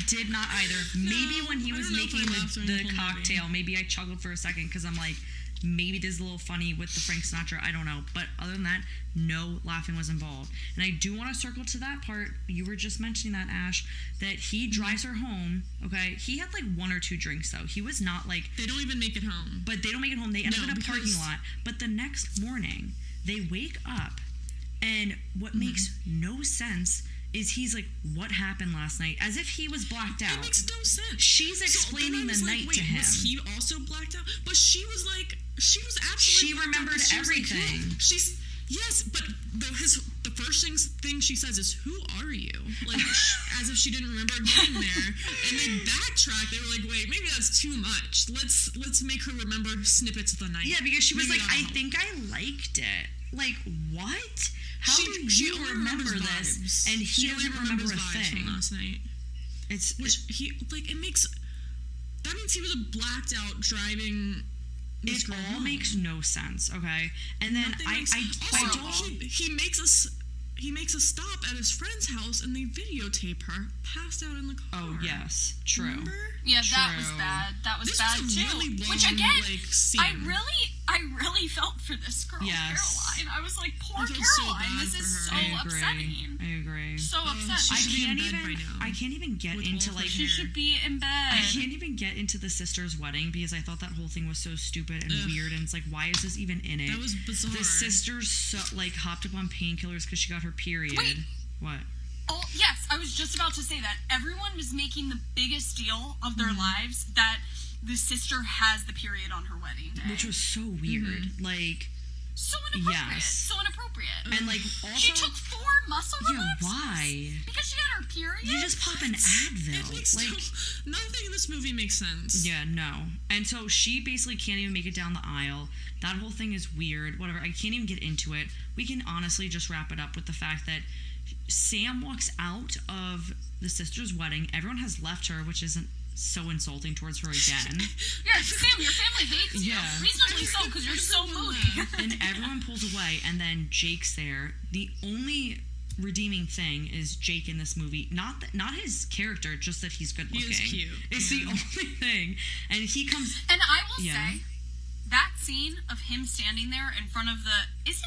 did not either. Maybe when he was making the cocktail, maybe I chuckled for a second because I'm like, maybe this is a little funny with the Frank Sinatra. I don't know. But other than that, no laughing was involved. And I do want to circle to that part. You were just mentioning that, Ash, that he drives her home. Okay. He had like 1 or 2 drinks, though. He was not like... They don't even make it home. But they don't make it home. They end up in a parking lot. But the next morning, they wake up, and what makes no sense is he's like, what happened last night? As if he was blacked out. It makes no sense. She's explaining the night to him. Was he also blacked out? But she was absolutely... She remembered everything. Yes, but the first thing she says is, "Who are you?" Like, as if she didn't remember getting there. And they backtrack. They were like, "Wait, maybe that's too much. Let's make her remember snippets of the night." Yeah, because she was like, "I think I liked it." Like, what? How do you remember this? And he doesn't remember a thing. From last night. It makes. That means he was a blacked out driving. It all makes no sense, okay? And then he makes a stop at his friend's house and they videotape her passed out in the car. Oh yes, true. Remember? Yeah, that was bad. That was bad too. Really long, Which again, scene. I really felt for this girl, Caroline. I was like, poor Caroline. This is so upsetting. I agree. So upsetting. I can't even get into like. She should be in bed. I can't even get into the sister's wedding because I thought that whole thing was so stupid and weird, and it's like, why is this even in it? That was bizarre. The sisters hopped up on painkillers because she got her period. Wait. What? Oh, yes, I was just about to say that. Everyone was making the biggest deal of their lives that the sister has the period on her wedding day. Which was so weird. Like... So inappropriate. Yes. So inappropriate. And also... She took 4 muscle relaxers? Yeah, why? Because she had her period? You just pop an Advil. It makes nothing in this movie makes sense. Yeah, no. And so she basically can't even make it down the aisle. That whole thing is weird. Whatever. I can't even get into it. We can honestly just wrap it up with the fact that Sam walks out of the sister's wedding. Everyone has left her, which isn't so insulting towards her again. Yeah, Sam, your family hates you. Reasonably so, because you're so moody. And everyone pulls away, and then Jake's there. The only redeeming thing is Jake in this movie. Not his character, just that he's good looking. He is cute. It's the only thing. And he comes... And I will say, that scene of him standing there in front of the... Is it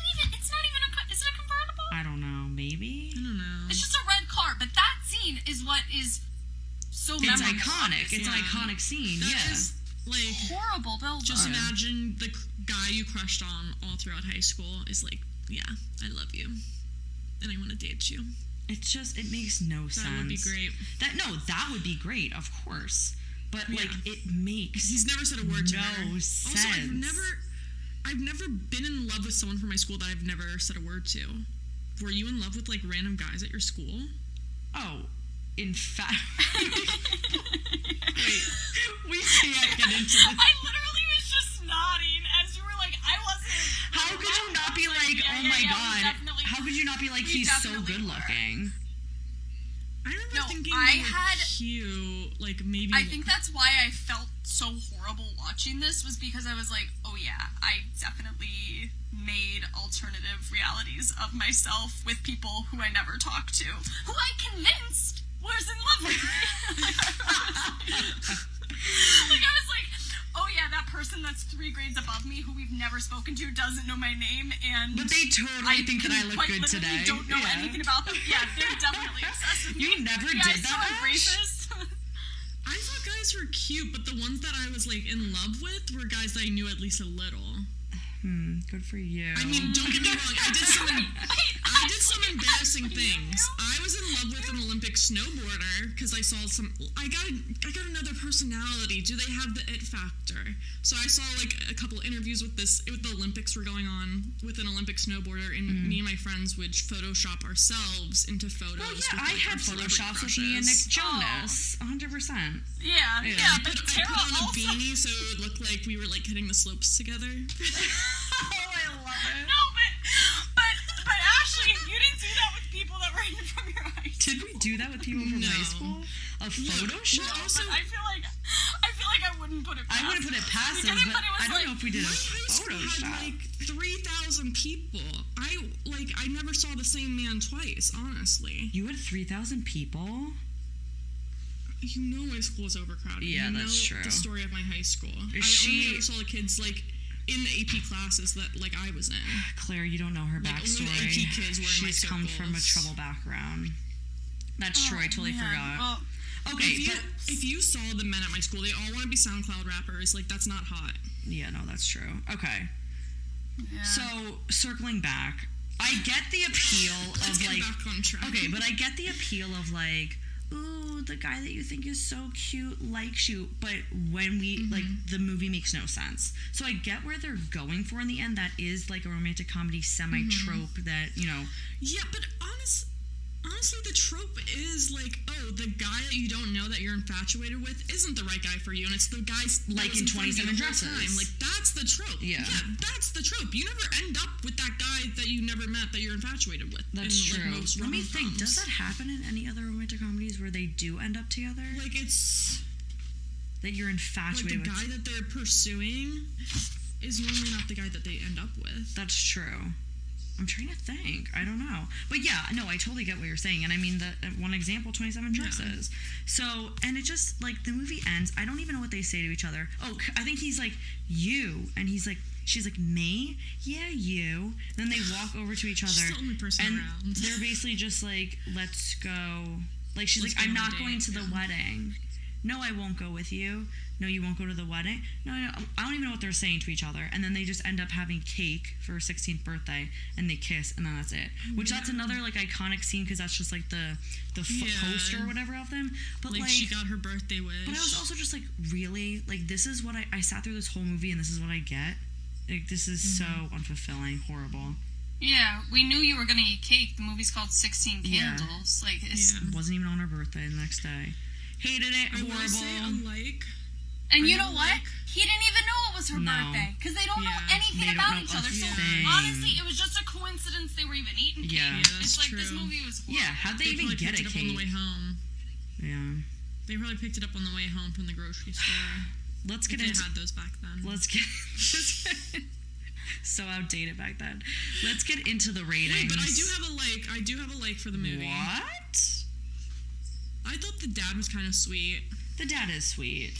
a convertible? I don't know. Maybe? I don't know. It's just a red car, but that scene is what is so memorable. It's iconic. It's an iconic scene. Like, horrible build. just imagine the guy you crushed on all throughout high school is like, yeah, I love you, and I want to date you. It's just, it makes no sense. That would be great. That would be great, of course. But, like, it makes He's never said a word to her. no sense. Also, I've never been in love with someone from my school that I've never said a word to. Were you in love with, like, random guys at your school? Oh, in fact... Wait, we can't get into this. I literally was just nodding as you were like, I wasn't. How could you not be like, oh my god, how could you not be like, he's so good looking? I remember thinking I they were had cute, like maybe. I think that's why I felt so horrible watching this, was because I was like, oh yeah, I definitely made alternative realities of myself with people who I never talked to, who I convinced was in love with me. Like, I was like, oh yeah, that person that's 3 grades above me who we've never spoken to doesn't know my name, and But they totally think that I look good today. Don't know anything about them. Yeah, they're definitely obsessed with me. You never yeah, did that, so Ash? racist. I thought guys were cute, but the ones that I was like in love with were guys that I knew at least a little. Good for you. I mean, don't get me wrong. I did some embarrassing things. I was in love with an Olympic snowboarder because I saw some. I got another personality. Do they have the it factor? So I saw like a couple interviews with the Olympics were going on with an Olympic snowboarder, and me and my friends would Photoshop ourselves into photos. Well, with, yeah, like, I had our celebrity Photoshops with me and Nick crushes. Jonas, 100%. Yeah, I but put Tara on a also. beanie so it would look like we were like hitting the slopes together. Oh, I love it. No, but Ashley, you didn't do that with people that were from your high school. Did we do that with people from No. high school? A Photoshop? Well, also, But I feel like I wouldn't put it past I wouldn't put it past us. us, but But it was I don't like, know if we did a my high school Photoshop. had like 3,000 people. I never saw the same man twice, honestly. You had 3,000 people? You know my school is overcrowded. Yeah, you that's know true. the story of my high school. Is I she- only ever saw the kids like in the AP classes that like I was in. Claire, you don't know her Like, only the backstory. AP kids were in my She's come from a circles. trouble background. That's true. I totally forgot. Well, Okay, If you saw the men at my school, they all want to be SoundCloud rappers. Like, that's not hot. yeah, no, that's true. Okay. yeah. So, circling back, I get the appeal Let's of get like back on track. okay, but I get the appeal of like, ooh, the guy that you think is so cute likes you, but when we like the movie makes no sense. So I get where they're going for in the end. That is like a romantic comedy semi trope that, you know. Yeah, but honestly, the trope is like, oh, the guy that you don't know that you're infatuated with isn't the right guy for you, and it's the guys that Like was in front of you 27 the whole Dresses. time. Like, that's the trope. Yeah. That's the trope. You never end up with that guy that you never met that you're infatuated with. That's in, true. Like, most Let me think. rom-coms. Does that happen in any other romantic comedies where they do end up together? Like, it's That you're like infatuated the guy with? that they're pursuing is normally not the guy that they end up with. That's true. I'm trying to think. I don't know. But yeah, no, I totally get what you're saying. And I mean, the one example, 27 Dresses. So, and it just, like, the movie ends. I don't even know what they say to each other. Oh, I think he's like, you. And he's like, she's like, me? Yeah, you. Then they walk over to each other. She's the only person and around. they're basically just like, let's go. Like, she's Let's like, go I'm on a not going date, to the yeah. wedding. No, I won't go with you. No, you won't go to the wedding. No, I don't even know what they're saying to each other. And then they just end up having cake for her 16th birthday, and they kiss, and then that's it. Which that's another like iconic scene because that's just like the poster or whatever of them. But Like, like, she got her birthday wish. but I was also just like, really, like this is what I sat through this whole movie, and this is what I get. Like this is so unfulfilling, horrible. Yeah, we knew you were gonna eat cake. The movie's called 16 Yeah. Candles. Like, it's, Yeah. It wasn't even on her birthday the next day. Hated it. I Horrible. will say, unlike and you I know know, what? like- He didn't even know it was her No. birthday because they don't know Yeah. anything They don't about know each a other. So thing. honestly, it was just a coincidence they were even eating cake. Yeah. Yeah, that's it's like this true. movie was horrible. Yeah, how'd they they even probably get picked a it up on the way cake? home. Yeah. They probably picked it up on the way home from the grocery store. Let's If get they into had those back then. let's get so outdated back then. Let's get into the ratings. Wait, but I do have a like for the movie. What? I thought the dad was kind of sweet. The dad is sweet.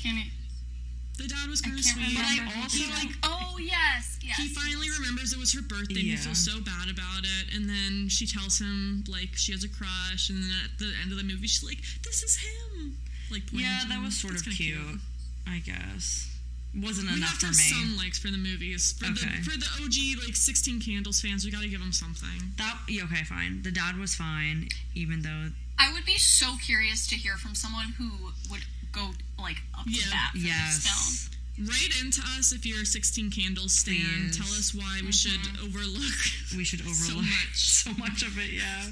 The dad was I kind of can't sweet. remember. But I also, He, like, Oh yes. he finally remembers it was her birthday and he Yeah. feels so bad about it, and then she tells him like she has a crush, and then at the end of the movie she's like, this is him, like pointing Yeah, to that him. was sort That's of kinda cute, I guess. wasn't We enough have to for have me. some likes for the movies. For Okay. the OG, like, 16 Candles fans, we gotta give them something. Okay, fine. The dad was fine, even though I would be so curious to hear from someone who would go, like, up to Yeah. bat for this film. yes. Write into us if you're a 16 Candles stan. Please. Tell us why we should overlook. We should overlook so much of it, yeah.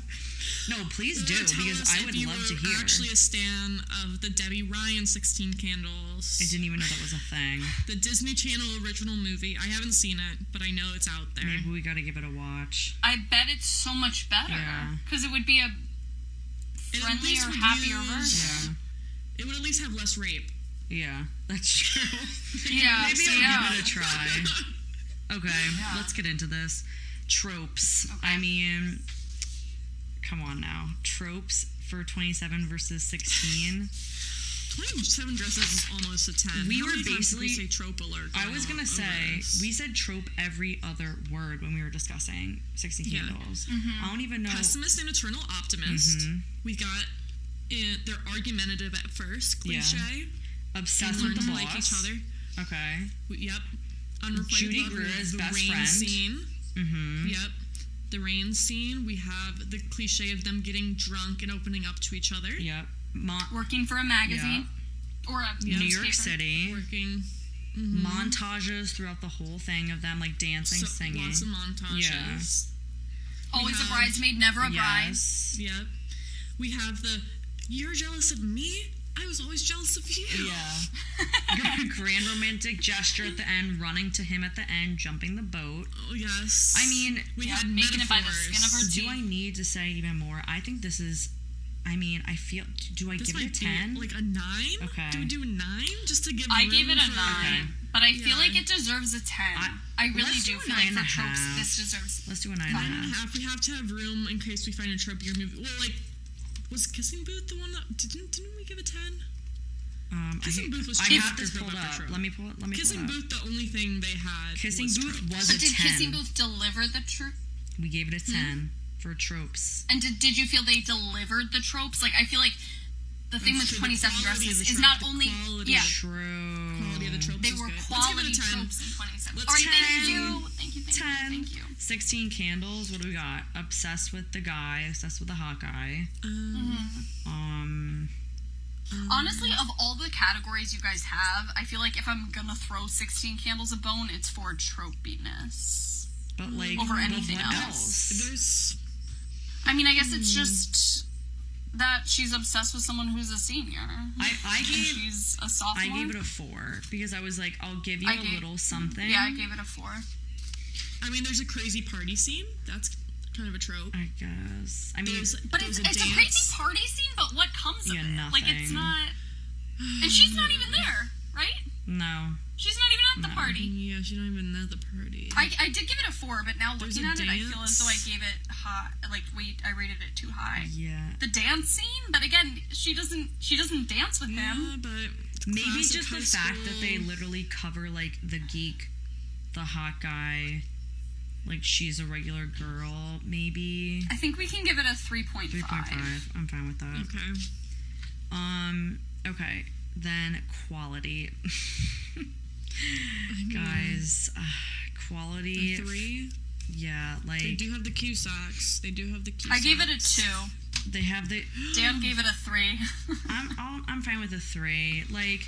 No, please do, Tell because us I if would you love were to hear. actually a stan of the Debbie Ryan 16 Candles. I didn't even know that was a thing. The Disney Channel original movie. I haven't seen it, but I know it's out there. Maybe we gotta give it a watch. I bet it's so much better. Yeah. Because it would be a It at friendlier, least would happier use- version. Yeah. It would at least have less rape. Yeah, that's true. Yeah. Maybe I'll give it a try. Okay, Yeah. let's get into this. Tropes. Okay. I mean, come on now. Tropes for 27 versus 16. 27 Dresses is almost a 10. We How were many times did we basically- say trope alert. I was gonna over say, this? we said trope every other word when we were discussing 16 Yeah. Candles. Mm-hmm. I don't even know. Pessimist and eternal optimist. Mhm. We got they're argumentative at first, Yeah. cliche. Obsessed Learn with the to boss. like each other. Okay. Yep. Unrequited Judy love, Greer's the best rain friend. scene. Mm-hmm. Yep. The rain scene. We have the cliche of them getting drunk and opening up to each other. Yep. Working for a magazine. Or a New newspaper. York City. Working. Montages throughout the whole thing of them like dancing, singing. Lots of montages. Always We a have- bridesmaid, never a bride. Yes. Yep. We have the you're jealous of me? I was always jealous of you. Yeah. Grand romantic gesture at the end, running to him at the end, jumping the boat. Oh yes. I mean, we Yeah, had making it by the metaphors. skin of her do teeth. I need to say even more? I think this is, I mean, I feel, do I This give it a might be 10? like a 9? Okay. Do we do a 9 just to give? I room gave it a for- 9, but I feel Yeah. like it deserves a 10. I really let's do do a feel like for 9.5. tropes, this deserves. Let's do a 9.5. 9.5. We have to have room in case we find a tropier movie. Well, like, was Kissing Booth the one that didn't we give a 10? Kissing Booth was I trope have after this trope pulled after up. trope. Let me pull it. Kissing up. Booth, the only thing they had. Kissing was Booth tropes. was But a did 10. Kissing Booth deliver the trope? We gave it a 10 for tropes. And did you feel they delivered the tropes? Like, I feel like the thing with True, the 27 quality of dresses the is trope, not the only quality yeah, of True. Quality of the tropes they is were good. quality Let's give it a 10. tropes in 27. Let's All right, 10. thank you. Thank you. 10. Thank you. 16 Candles. What do we got? Obsessed with the guy. Obsessed with the hot guy. Honestly, of all the categories you guys have, I feel like if I'm gonna throw 16 Candles a bone, it's for tropiness. But like, Over but anything what else. There's I mean, I guess it's just that she's obsessed with someone who's a senior. I And gave she's a sophomore. I gave it a 4 because I was like, I'll give you I a gave- little something. Yeah, I gave it a 4. I mean, there's a crazy party scene. That's kind of a trope. I guess. I mean, But there's it's a dance. crazy party scene, but what comes of Yeah, it? Like, it's nothing. not... And she's not even there, right? no. She's not even at the No. party. Yeah, she don't even know the party. I did give it a 4, but now There's looking a at it, I feel as though I dance. gave it high. Like, wait, I rated it too high. Yeah. The dance scene, but again, she doesn't dance with him. Yeah, but Maybe classic just the high fact that they school- literally cover like the geek, the hot guy, like she's a regular girl. Maybe I think we can give it a 3.5. 3.5. I'm fine with that. Okay. Okay. Then quality. I mean, Guys, quality. a 3. Yeah, like They do have the Cusacks. They do have the Cusacks. I gave it a 2. they have the. Dan gave it a 3. I'm fine with a 3. Like,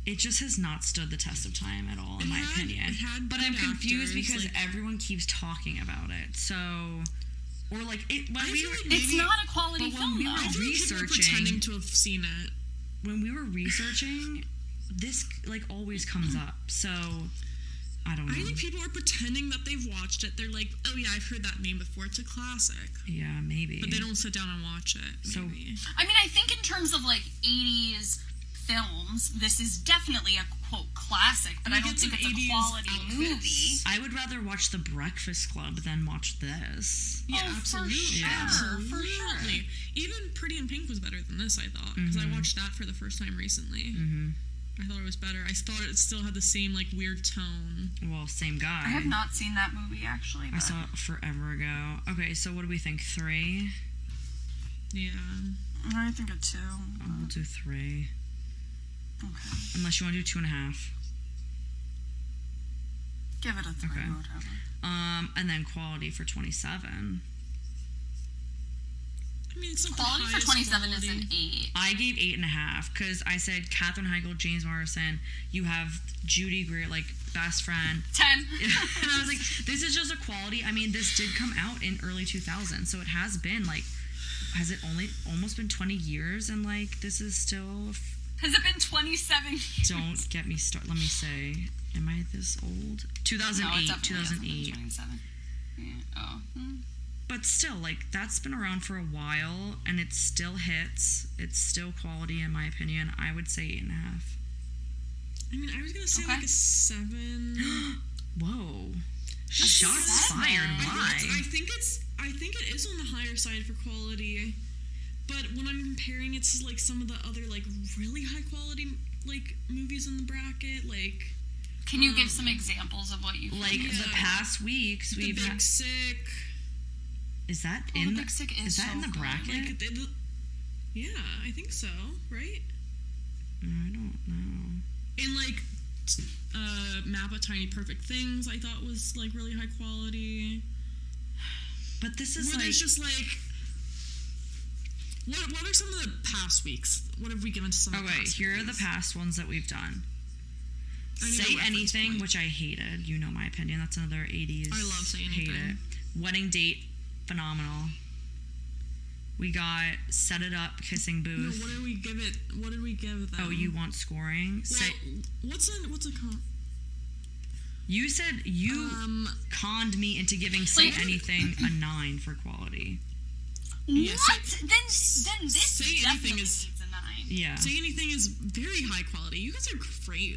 it just has not stood the test of time at all, in my opinion. It had But I'm good confused actors, because like- everyone keeps talking about it. So, or like it. When I we feel were, like It's maybe- not a quality but when film, we though. were I feel like people are researching- pretending to have seen it. when we were researching, this like always comes up. So, I don't know. I think people are pretending that they've watched it. They're like, oh yeah, I've heard that name before. It's a classic. Yeah, maybe. But they don't sit down and watch it. So- Maybe. I mean, I think in terms of like 80s films, this is definitely a quote classic, but We I don't get think some it's a 80s quality outfits. movie. I would rather watch The Breakfast Club than watch this. Yeah, Oh, for absolutely. sure, for sure. Absolutely. Even Pretty in Pink was better than this, I thought. Because I watched that for the first time recently. Mm-hmm. I thought it was better. I thought it still had the same, like, weird tone. Well, same guy. I have not seen that movie actually. I But saw it forever ago. Okay, so what do we think? 3? Yeah. I think a 2. Oh, we'll do 3. Okay. Unless you want to do 2.5. Give it a 3 Okay. or whatever. And then quality for 27. I mean, it's not Quality the for highest 27 quality. is an 8. I gave 8.5 because I said Katherine Heigl, James Morrison. You have Judy Greer, like best friend. 10. And I was like, this is just a quality. I mean, this did come out in early 2000s, so it has been like, has it only almost been 20 years? And like, this is still. Has it been 27 years? Don't get me started. Let me say, am I this old? 2008. No, it definitely hasn't been 2008. 27. Yeah. Oh. But still, like, that's been around for a while, and it still hits. It's still quality, in my opinion. I would say 8.5. I mean, I was gonna say Okay. like a 7. Whoa. Shots fired. Why? I think it is on the higher side for quality. But when I'm comparing it to like some of the other like really high quality like movies in the bracket, like Can you give some examples of what you Like, think? the past weeks, The we've Big had... Sick. Is that Oh, in The Big Sick is that so in the good. bracket? Like, yeah, I think so, right? I don't know. And like Map of Tiny Perfect Things I thought was like really high quality. But this is Where like... there's just like what are some of the past weeks? What have we given to some of the Okay, past here are the movies? past ones that we've done. I need a Say reference Anything, point. which I hated. You know my opinion. That's another 80s. I love Say Hate Anything. it. Wedding Date, phenomenal. We got Set It Up, Kissing No, Booth. what did we give it? What did we give them? Oh, you want scoring? Well, what's a con? You said you conned me into giving Say Like- Anything a 9 for quality. Yeah, What? Then this Say Anything definitely is- needs a 9. Yeah. Say Anything is very high quality. You guys are crazy.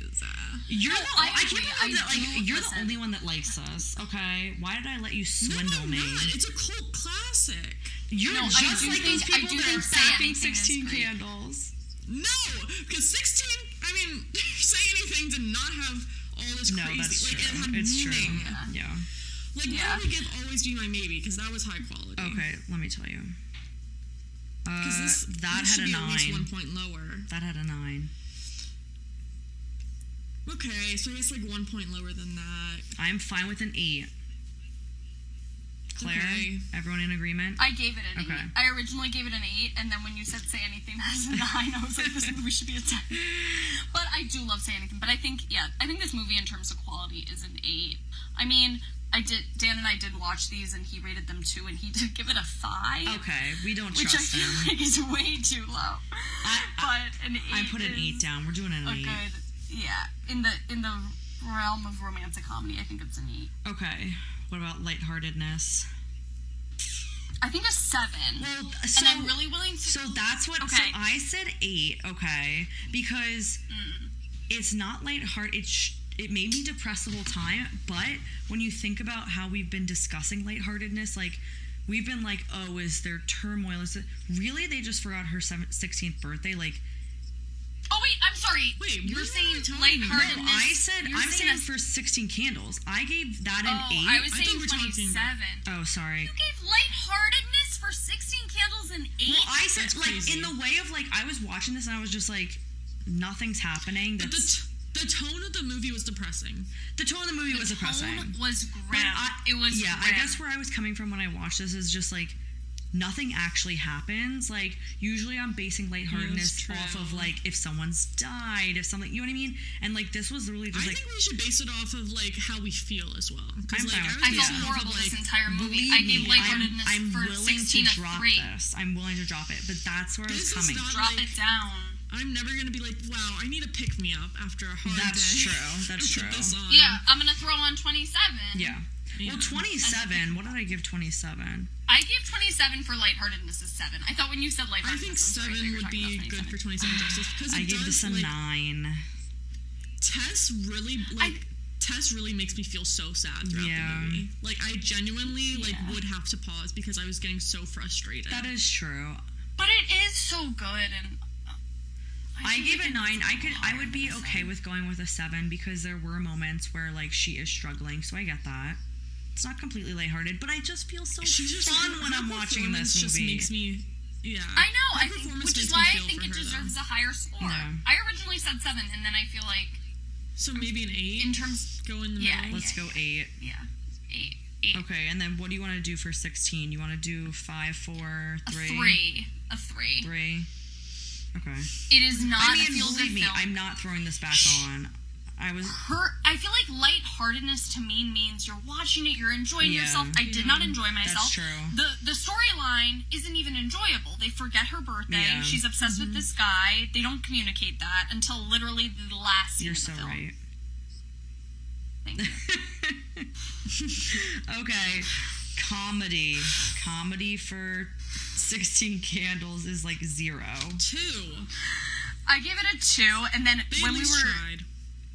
You're No, the, I I can't agree. believe that, I like, do you're the listen. only one that likes us, okay? Why did I let you swindle No, me? I'm not. It's a cult classic. You're No, I just do like think- those I people do that are think Say backing Anything is 16 great. Candles. No, because 16. I mean, Say Anything did not have all this No, crazy. that's like true. it had It's meaning. true. Yeah. Like Yeah. why would we give Always Be My Maybe? Because that was high quality. Okay, let me tell you. Because That this had should a be at least 9. 1 point lower. That had a 9. Okay, so I guess like 1 point lower than that. I'm fine with an 8. Claire, Okay. everyone in agreement? I gave it an Okay. 8. I originally gave it an 8, and then when you said Say Anything has a 9, I was like, this movie should be a 10. But I do love Say Anything. But I think this movie in terms of quality is an 8. I mean, Dan and I did watch these, and he rated them 2, and he did give it a 5. Okay, we don't Which I trust feel him. like is way too low. But an 8 I put an 8 is down. We're doing an a 8. good, in the realm of romantic comedy, I think it's an 8. Okay, what about lightheartedness? I think a 7. Well, and so I'm really willing to... So that's what. Okay. So I said 8. Okay, because it's not lighthearted. It made me depressed the whole time. But when you think about how we've been discussing lightheartedness, like we've been like, oh, is there turmoil? Is it really? They just forgot her 16th birthday. Like, Oh, wait, I'm sorry. Wait, You're what are saying you talking about? lightheartedness. I'm saying for 16 Candles. I gave that an 8. I was I saying thought we were talking 27. Oh, sorry. You gave lightheartedness for 16 Candles an 8? Well, I said, That's like, crazy. in the way of, like, I was watching this and I was just like, nothing's happening. But the tone of the movie was depressing. The tone of the movie was depressing. Tone was But grim. It was yeah, grim. I guess where I was coming from when I watched this is just, like, nothing actually happens. Like, usually I'm basing lightheartedness Yeah, that's off of, true. like, if someone's died, if something, you know what I mean? And, like, this was really just, I like, think we should base it off of like how we feel as well. Because I'm like fine with I I was that. felt basing it off horrible of, like, this entire movie. believe I me, gave lightheartedness I'm for willing 16 to a drop 3. this. I'm willing to drop it, but that's where I was This is coming. not- Drop like- it down. I'm never gonna be like, wow, I need a pick me up after a hard That's day. true. That's Put true. this on. Yeah, I'm going to throw on 27. Yeah. Yeah. Well, 27. What did I give 27? I gave 27 for lightheartedness a 7. I thought when you said I lightheartedness, think 7 would be good for 27 justice because I it gave does this a like 9. Tess really Tess really makes me feel so sad throughout Yeah. the movie. Like I genuinely like Yeah. would have to pause because I was getting so frustrated. That is true. But it is so good, and I feel gave like a 9. it's I higher would be than a okay 7. with going with a 7 because there were moments where, like, she is struggling, so I get that. It's not completely lighthearted, but I just feel so She's just fun when her I'm watching performance this just movie. makes me I know, Her performance which is makes me why I feel think for it her, deserves though. a higher score. Yeah. I originally said 7, and then I feel like So maybe an 8? In terms... Go in the middle? Let's go 8. Yeah. 8. Okay, and then what do you want to do for 16? You want to do 5, 4, 3? A 3. 3. Okay. It is not I a mean, feel-good believe me, film. I'm not throwing this back on. I feel like lightheartedness to me means you're watching it, you're enjoying yourself. I did not enjoy myself. That's true. The storyline isn't even enjoyable. They forget her birthday. Yeah. She's obsessed with this guy. They don't communicate that until literally the last scene You're of the so film. right. Thank you. Okay. Comedy for 16 Candles is like 0. 2. I gave it a 2, and then They when at we least were tried.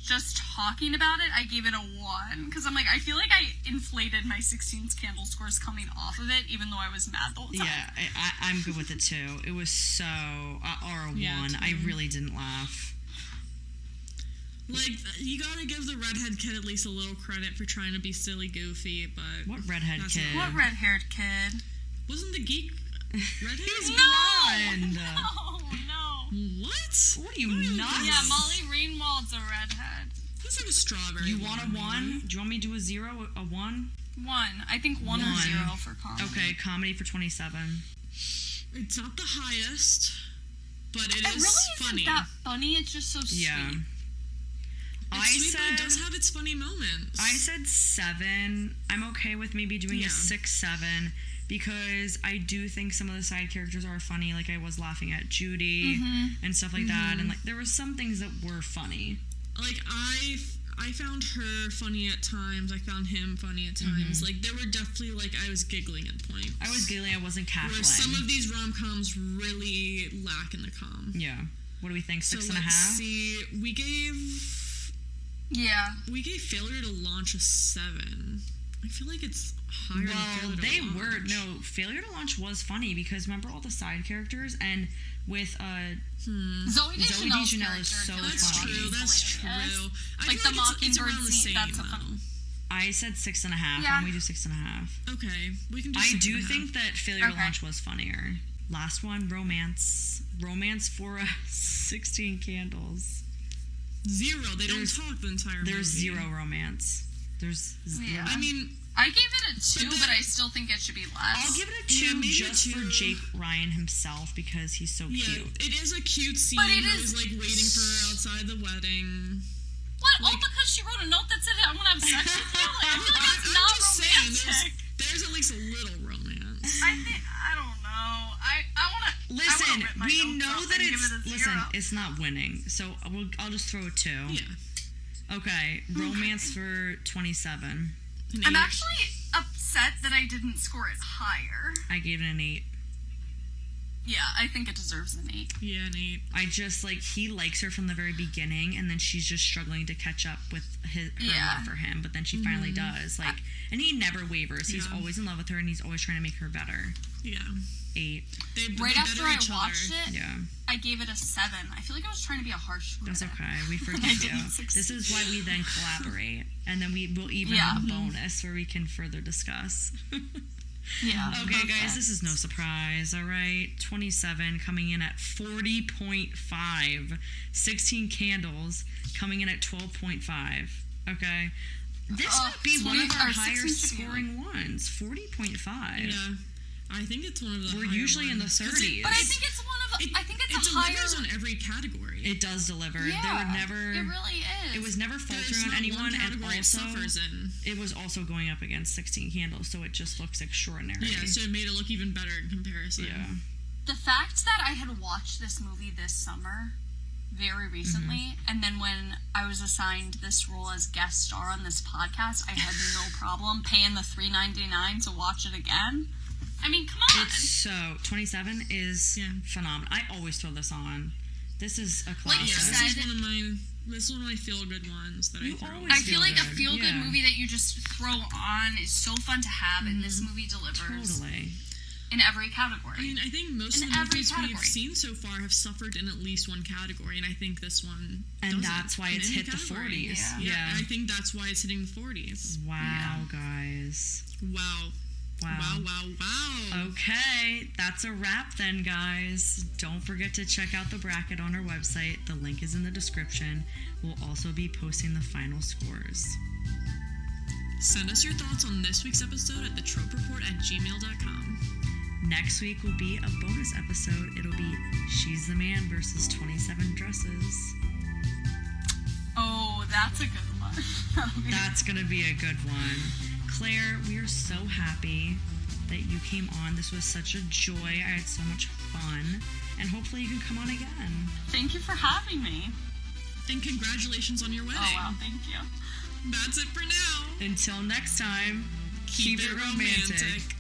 just talking about it, I gave it a 1, because I'm like, I feel like I inflated my 16 Candle scores coming off of it, even though I was mad the whole time. Yeah, I'm good with it too. It was so... or a 1. Yeah, I really didn't laugh. Like, you gotta give the redhead kid at least a little credit for trying to be silly goofy, but... What redhead That's kid? What red-haired kid? Wasn't the geek redhead? He's blonde. No. What? What are you nuts? Yeah, Molly Ringwald's a redhead. He's like a strawberry. You want a blonde, 1? maybe. Do you want me to do a 0? A 1? 1. I think 1 or 1. 0 for comedy. Okay, comedy for 27. It's not the highest, but it It is really funny. isn't that funny. It's just so sweet. Yeah. It's sweet, but it does have its funny moments. I said 7. I'm okay with maybe doing a 6, 7 because I do think some of the side characters are funny. Like I was laughing at Judy and stuff like that, and like there were some things that were funny. Like I found her funny at times. I found him funny at times. Like there were definitely like I was giggling at points. I was giggling. I wasn't cackling. Where some of these rom-coms really lack in the calm. Yeah. What do we think? 6.5? Let's see. We gave Failure to Launch a 7. I feel like it's higher than Well, Failure to Launch. Failure to Launch was funny because remember all the side characters and with Zoe Deschanel is so That's funny. true. That's true. I Like feel the like it's Mockingbird around the scene, same. that's a fun- though. I said 6.5. Yeah. Why don't we do 6.5? Okay, we can do. I do 6.5. think that Failure to Okay. Launch was funnier. Last one, romance for 16 Candles. 0. They don't talk the entire movie. There's 0 romance. There's 0. Yeah. I mean, I gave it a 2, But but I still think it should be less. I'll give it a 2 Yeah, maybe just a 2. for Jake Ryan himself because he's so yeah, cute. it is a cute scene. But it He is- was like waiting for her outside the wedding. What? like- All because she wrote a note that said, I want to have sex with you? Like, I feel like it's I'm not just saying, romantic. there's at least a little romance. I don't know. I want to... Listen, we know that it's not winning, so I'll just throw a 2. Yeah. Okay, romance for 27. An I'm 8. actually upset that I didn't score it higher. I gave it an 8. Yeah, I think it deserves an 8. Yeah, an 8. I just like he likes her from the very beginning, and then she's just struggling to catch up with her love for him. But then she finally does. Like, and he never wavers. He's Yeah. always in love with her, and he's always trying to make her better. Yeah. 8. Right they after better I each watched other. it, Yeah, I gave it a 7. I feel like I was trying to be a harsh critic. that's okay. We I forgive you. didn't succeed. This is why we then collaborate, and then we'll even have a bonus where we can further discuss. Yeah. Okay, guys, this is no surprise, all right? 27 coming in at 40.5. 16 Candles coming in at 12.5. Okay? This might be one of our higher 16 should be scoring ones. 40.5. Yeah. I think it's one of the We're higher usually in the ones. 30s. But I think it's one of the... I think it's it a higher... delivers on every category. It does deliver. Yeah, There were never... it really is. It was never There's faltering on not anyone, one and category it also suffers in. it was also going up against 16 Candles, so it just looks extraordinary. Yeah, so it made it look even better in comparison. Yeah. The fact that I had watched this movie this summer very recently, and then when I was assigned this role as guest star on this podcast, I had no problem paying the $3.99 to watch it again. I mean, come on. It's so 27 is phenomenal. I always throw this on. This is a classic. Like you This said, is one of my feel-good ones that I throw. always I feel like a feel good, feel-good yeah. movie that you just throw on is so fun to have, and this movie delivers Totally. in every category. I mean, I think most In of the every movies category. we've seen so far have suffered in at least one category, and I think this one And doesn't that's why in it's any hit the category. 40s. Yeah, I think that's why it's hitting the 40s. Wow, guys. Wow. Wow. Wow. Okay, that's a wrap then, guys. Don't forget to check out the bracket on our website. The link is in the description. We'll also be posting the final scores. Send us your thoughts on this week's episode at thetropereport@gmail.com. Next week will be a bonus episode. It'll be She's the Man versus 27 Dresses. Oh, that's a good one. That's going to be a good one. Claire, we are so happy that you came on. This was such a joy. I had so much fun. And hopefully you can come on again. Thank you for having me. And congratulations on your wedding. Oh, wow. Thank you. That's it for now. Until next time, keep it romantic.